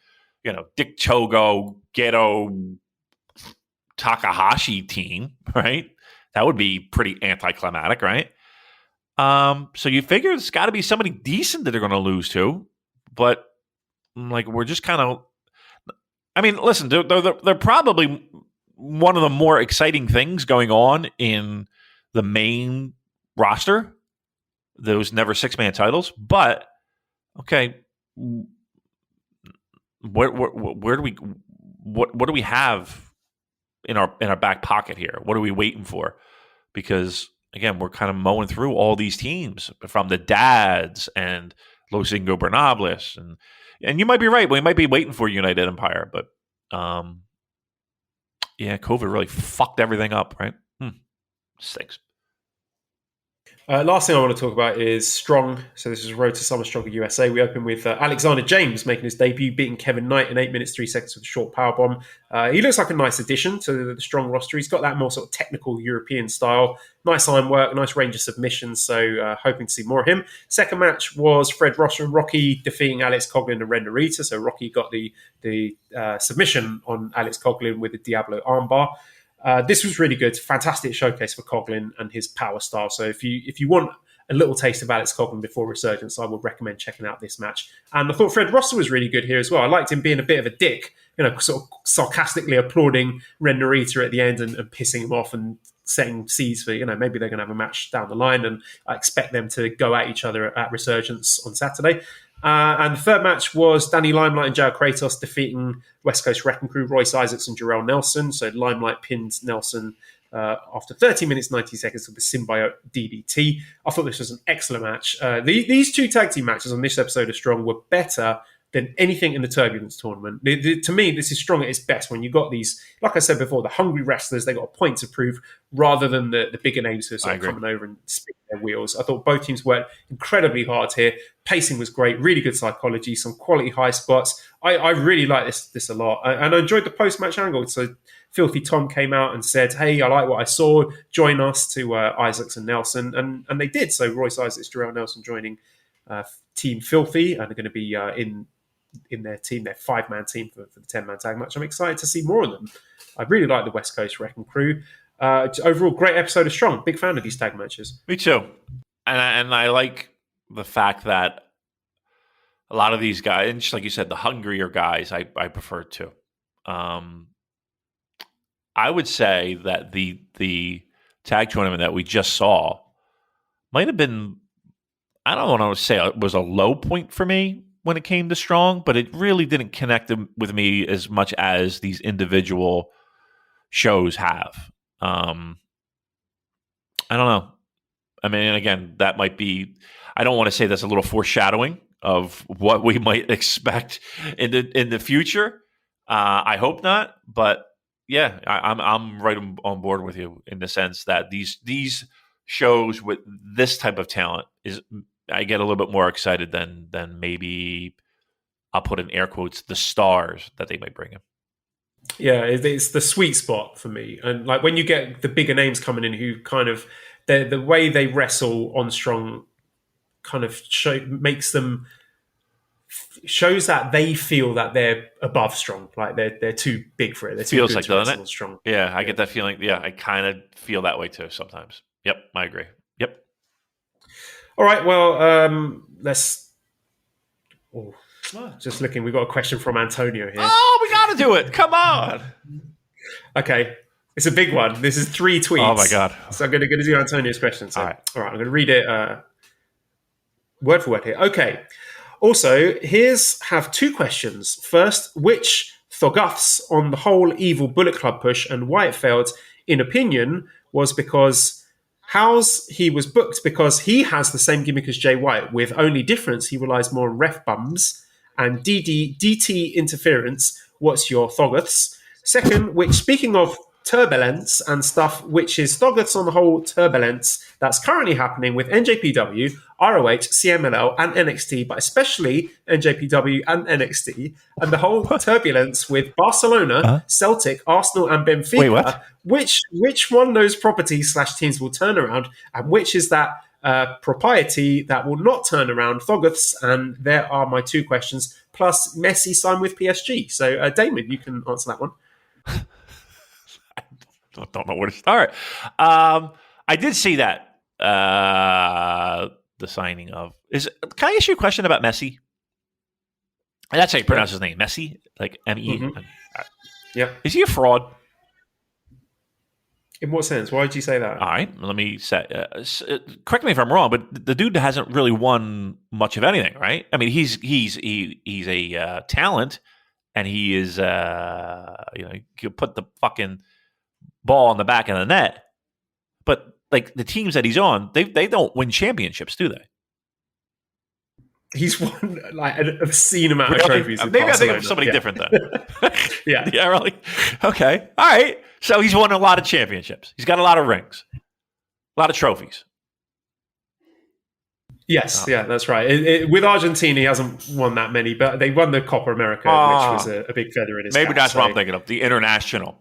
Dick Togo, Geto, Takahashi team, right? That would be pretty anticlimactic, right? So you figure it's got to be somebody decent that they're going to lose to, but like we're just kind of. I mean, listen, they're probably one of the more exciting things going on in the main roster. Those never 6-man titles, but okay, where do we what do we have in our back pocket here? What are we waiting for? Because again, we're kind of mowing through all these teams from the Dads and Los Ingobernables, and you might be right. We might be waiting for United Empire, but yeah, COVID really fucked everything up, right? Stinks. Last thing I want to talk about is Strong. So this is Road to Summer Strong USA. We open with Alexander James making his debut, beating Kevin Knight in 8 minutes, 3 seconds with a short powerbomb. He looks like a nice addition to the Strong roster. He's got that more sort of technical European style. Nice iron work, nice range of submissions. So hoping to see more of him. Second match was Fred Rosser and Rocky defeating Alex Coughlin and Ren Narita. So Rocky got the submission on Alex Coughlin with the Diablo armbar. This was really good. Fantastic showcase for Coughlin and his power style. So if you want a little taste of Alex Coughlin before Resurgence, I would recommend checking out this match. And I thought Fred Rosser was really good here as well. I liked him being a bit of a dick, sort of sarcastically applauding Ren Narita at the end and pissing him off and setting seeds for, maybe they're going to have a match down the line. And I expect them to go at each other at Resurgence on Saturday. And the third match was Danny Limelight and Jao Kratos defeating West Coast Wrecking Crew, Royce Isaacs and Jarrell Nelson. So Limelight pinned Nelson after 30 minutes, 90 seconds with the Symbiote DDT. I thought this was an excellent match. These two tag team matches on this episode of Strong were better than anything in the Turbulence tournament. To me, this is Strong at its best when you got these, like I said before, the hungry wrestlers, they got a point to prove rather than the bigger names who are sort of coming over and spinning their wheels. I thought both teams worked incredibly hard here. Pacing was great, really good psychology, some quality high spots. I really like this a lot. And I enjoyed the post-match angle. So Filthy Tom came out and said, hey, I like what I saw. Join us to Isaacs and Nelson. And they did. So Royce Isaacs, Jarrell Nelson joining Team Filthy, and they're going to be in their team, their 5-man team for the 10-man tag match. I'm excited to see more of them. I really like the West Coast Wrecking Crew. Overall, great episode of Strong. Big fan of these tag matches. Me too. And I like the fact that a lot of these guys, and just like you said, the hungrier guys, I prefer too. I would say that the tag tournament that we just saw might have been, I don't want to say it was a low point for me, when it came to Strong, but it really didn't connect with me as much as these individual shows have. I don't know. I mean, again, that might be. I don't want to say that's a little foreshadowing of what we might expect in the future. I hope not, but yeah, I'm right on board with you in the sense that these shows with this type of talent I get a little bit more excited than maybe, I'll put in air quotes, the stars that they might bring in. Yeah, it's the sweet spot for me. And like when you get the bigger names coming in who kind of, the way they wrestle on Strong kind of shows that they feel that they're above Strong. Like they're too big for it. They're too Feels good like, to wrestle doesn't it? on Strong. Yeah, I get that feeling. Yeah, I kind of feel that way too sometimes. Yep, I agree. Yep. All right, well, let's... Oh, just looking, we've got a question from Antonio here. Oh, we got to do it. Come on. Okay, it's a big one. This is 3 tweets. Oh, my God. So I'm going to do Antonio's question. So, all right, I'm going to read it word for word here. Okay. Also, have 2 questions. First, which Thoguths on the whole evil Bullet Club push and why it failed, in opinion, was because... How's he was booked because he has the same gimmick as Jay White, with only difference he relies more on ref bums and DT interference. What's your Thoguths? Second, which, speaking of turbulence and stuff, which is Thoguths on the whole turbulence that's currently happening with NJPW, ROH, CMLL, and NXT, but especially NJPW and NXT, and the whole turbulence with Barcelona, Celtic, Arsenal, and Benfica. Wait, what? Which one of those properties / teams will turn around, and which is that propriety that will not turn around? Thoguths, and there are my 2 questions, plus Messi signed with PSG. So, Damon, you can answer that one. I don't know where to start. I did see that the signing of Can I ask you a question about Messi? And that's how you pronounce his name, Messi, like M-E. Mm-hmm. Yeah. Is he a fraud? In what sense? Why did you say that? All right, let me say. Correct me if I'm wrong, but the dude hasn't really won much of anything, right? I mean, he's a talent, and he is you could put the fucking ball on the back of the net, but like the teams that he's on, they don't win championships, do they? He's won like an obscene amount of trophies. Maybe I think of somebody different then. Yeah. Yeah, really? Okay. All right. So he's won a lot of championships. He's got a lot of rings, a lot of trophies. Yes, yeah, that's right. With Argentina, he hasn't won that many, but they won the Copa America, which was a big feather in his Maybe cap, that's what I'm thinking of, the international.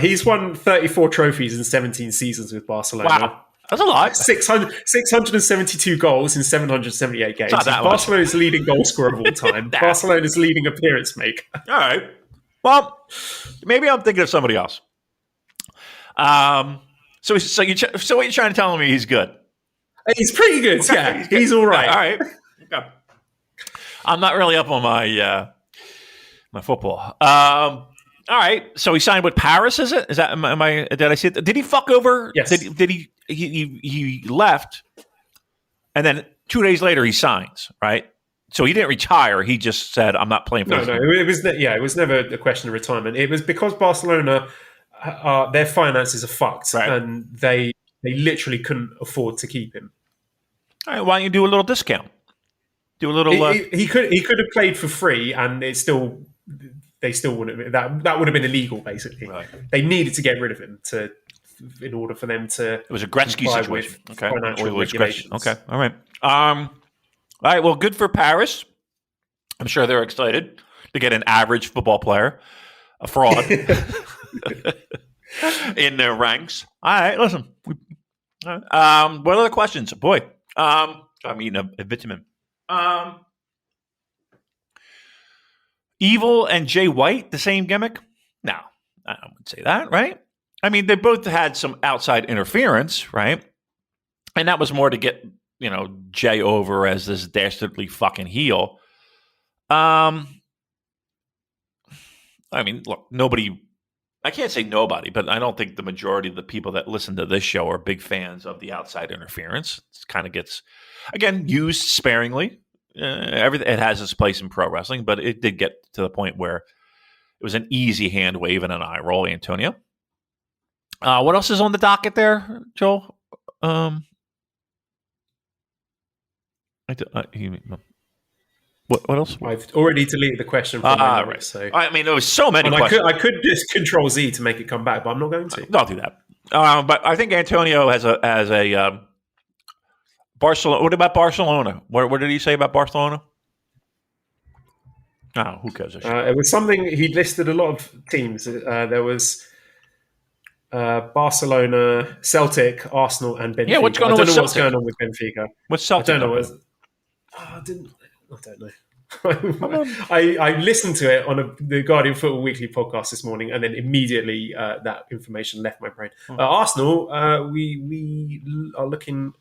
He's won 34 trophies in 17 seasons with Barcelona. Wow. That's a lot. 672 goals in 778 games. Barcelona's leading goal scorer of all time. Barcelona's leading appearance maker. All right. Well, maybe I'm thinking of somebody else. So what you're trying to tell me he's good? He's pretty good. Okay. Yeah, he's all right. All right. Okay. I'm not really up on my my football. All right. So he signed with Paris, is it? Is that am I did I see it? Did he fuck over? Yes. Did he left and then 2 days later he signs, right? So he didn't retire. He just said, "I'm not playing for this." No. It was never a question of retirement. It was because Barcelona, their finances are fucked, right, and they literally couldn't afford to keep him. All right. Why don't you do a little discount? Do a little. He could have played for free, and they still wouldn't. That would have been illegal. Basically, right. They needed to get rid of him in order for them to. It was a Gretzky situation. Okay. Financial regulations. Okay. All right. All right. Well, good for Paris. I'm sure they're excited to get an average football player, a fraud, in their ranks. All right. Listen. What other questions? Boy. I mean, a vitamin. Evil and Jay White, the same gimmick? No, I wouldn't say that, right? I mean, they both had some outside interference, right? And that was more to get, Jay over as this dastardly fucking heel. I mean, look, I can't say nobody, but I don't think the majority of the people that listen to this show are big fans of the outside interference. It kind of gets, again, used sparingly. everything it has its place in pro wrestling, but it did get to the point where it was an easy hand wave and an eye roll, Antonio. What else is on the docket there, Joel? What else? I've already deleted the question from my notes, right. So I mean, there was so many questions. I could just Control Z to make it come back, but I'm not going to. Don't do that. But I think Antonio has a Barcelona. What about Barcelona? What did he say about Barcelona? Oh, who cares? It was something he listed a lot of teams. There was Barcelona, Celtic, Arsenal, and Benfica. Yeah, what's going on with Celtic? What's going on with Benfica. What's Celtic? I don't know. I don't know. I listened to it on the Guardian Football Weekly podcast this morning, and then immediately that information left my brain. Arsenal, we are looking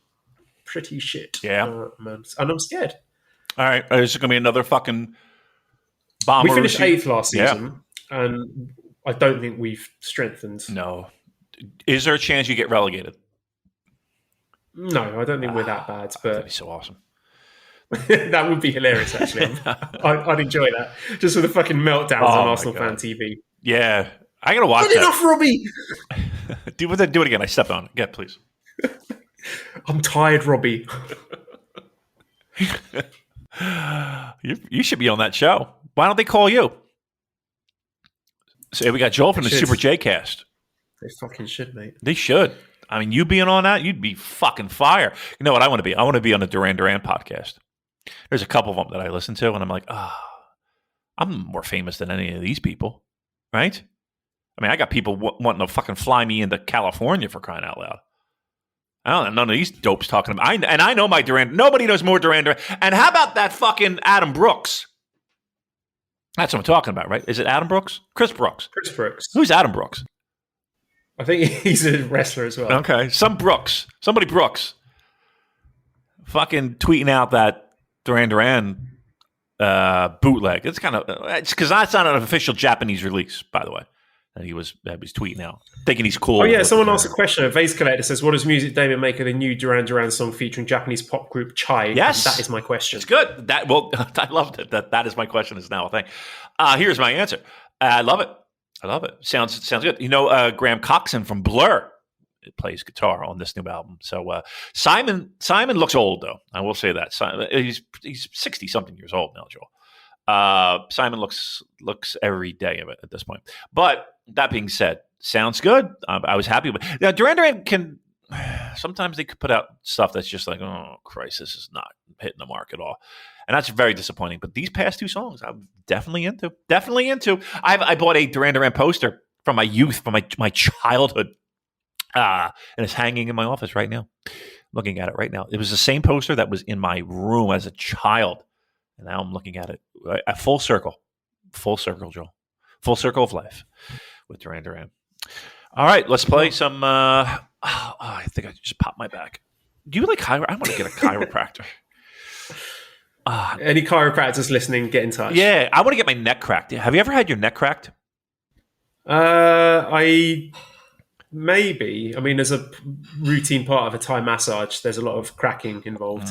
pretty shit. Yeah, man. And I'm scared. All right, is it going to be another fucking bomber? We finished 8th last season, and I don't think we've strengthened. No. Is there a chance you get relegated? No, I don't think we're that bad. But that'd be so awesome. That would be hilarious, actually. I'd enjoy that. Just with the fucking meltdowns on Arsenal fan TV. Yeah. I got to watch that. Get off, Robbie! do it again. I stepped on it. Again, please. I'm tired, Robbie. You should be on that show. Why don't they call you? So we got Joel from the Super J Cast. They fucking should, mate. They should. I mean, you being on that, you'd be fucking fire. You know what I want to be? I want to be on the Duran Duran podcast. There's a couple of them that I listen to, and I'm like, I'm more famous than any of these people, right? I mean, I got people wanting to fucking fly me into California for crying out loud. I don't know, none of these dopes talking about. And I know my Duran. Nobody knows more Duran Duran. And how about that fucking Adam Brooks? That's what I'm talking about, right? Is it Adam Brooks? Chris Brooks. Chris Brooks. Who's Adam Brooks? I think he's a wrestler as well. Okay. Somebody Brooks. Fucking tweeting out that Duran Duran bootleg. It's because that's not an official Japanese release, by the way. And he was tweeting out, thinking he's cool. Oh yeah, someone asked a question. A Vase Collector says, "What does Music Damon make of the new Duran Duran song featuring Japanese pop group Chai?" Yes, and that is my question. It's good. I loved it. That is my question. Is now a thing. Here's my answer. I love it. Sounds good. You know, Graham Coxon from Blur plays guitar on this new album. So Simon looks old though. I will say that. He's 60 something years old now, Joel. Simon looks every day of it at this point. But that being said, sounds good. I was happy with it. Now, Duran Duran can sometimes they could put out stuff that's just like, oh Christ, this is not hitting the mark at all, and that's very disappointing. But these past two songs, I'm definitely into. I bought a Duran Duran poster from my youth, from my childhood, and it's hanging in my office right now. I'm looking at it right now. It was the same poster that was in my room as a child. And now I'm looking at it a full circle, Joel, full circle of life with Duran Duran. All right, let's play some. I think I just popped my back. Do you like chiro? I want to get a chiropractor. Any chiropractors listening, get in touch. Yeah, I want to get my neck cracked. Have you ever had your neck cracked? Maybe. I mean, as a routine part of a Thai massage, there's a lot of cracking involved.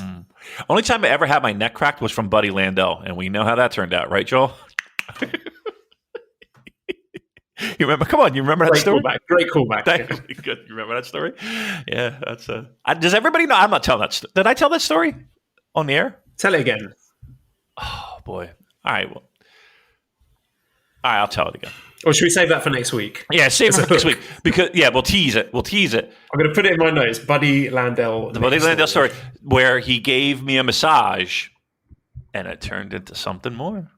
Only time I ever had my neck cracked was from Buddy Landell, and we know how that turned out, right, Joel? You remember? Come on, you remember that story? Great callback. Good. You remember that story? Yeah, that's. Does everybody know? I'm not telling that. Did I tell that story on the air? Tell it again. Oh boy! All right, I'll tell it again. Or should we save that for next week? Yeah, save it for next week because we'll tease it. I'm going to put it in my notes. Buddy Landell. The Buddy Landell story where he gave me a massage, and it turned into something more.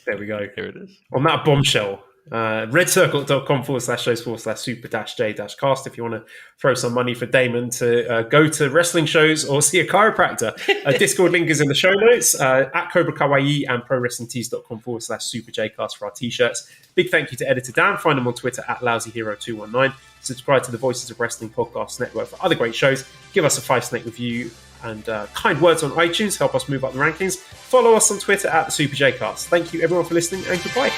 There we go. Here it is. On that bombshell, redcircle.com/shows/super-j-cast if you want to throw some money for Damon to go to wrestling shows or see a chiropractor. Discord link is in the show notes at Cobra Kawaii and ProWrestlingTees.com/super-j-cast for our t-shirts. Big thank you to editor Dan. Find him on Twitter at LousyHero219. Subscribe to the Voices of Wrestling Podcast Network for other great shows. Give us a 5-snake review and kind words on iTunes. Help us move up the rankings. Follow us on Twitter at the Super J Cast. Thank you everyone for listening and goodbye.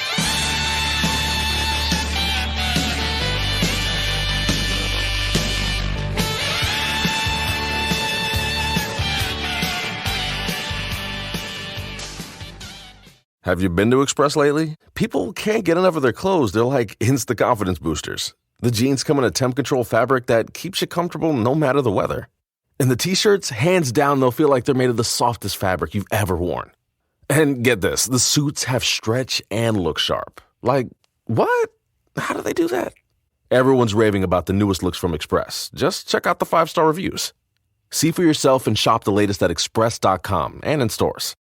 Have you been to Express lately? People can't get enough of their clothes. They're like instant confidence boosters. The jeans come in a temp control fabric that keeps you comfortable no matter the weather. And the t-shirts, hands down, they'll feel like they're made of the softest fabric you've ever worn. And get this, the suits have stretch and look sharp. Like, what? How do they do that? Everyone's raving about the newest looks from Express. Just check out the 5-star reviews. See for yourself and shop the latest at express.com and in stores.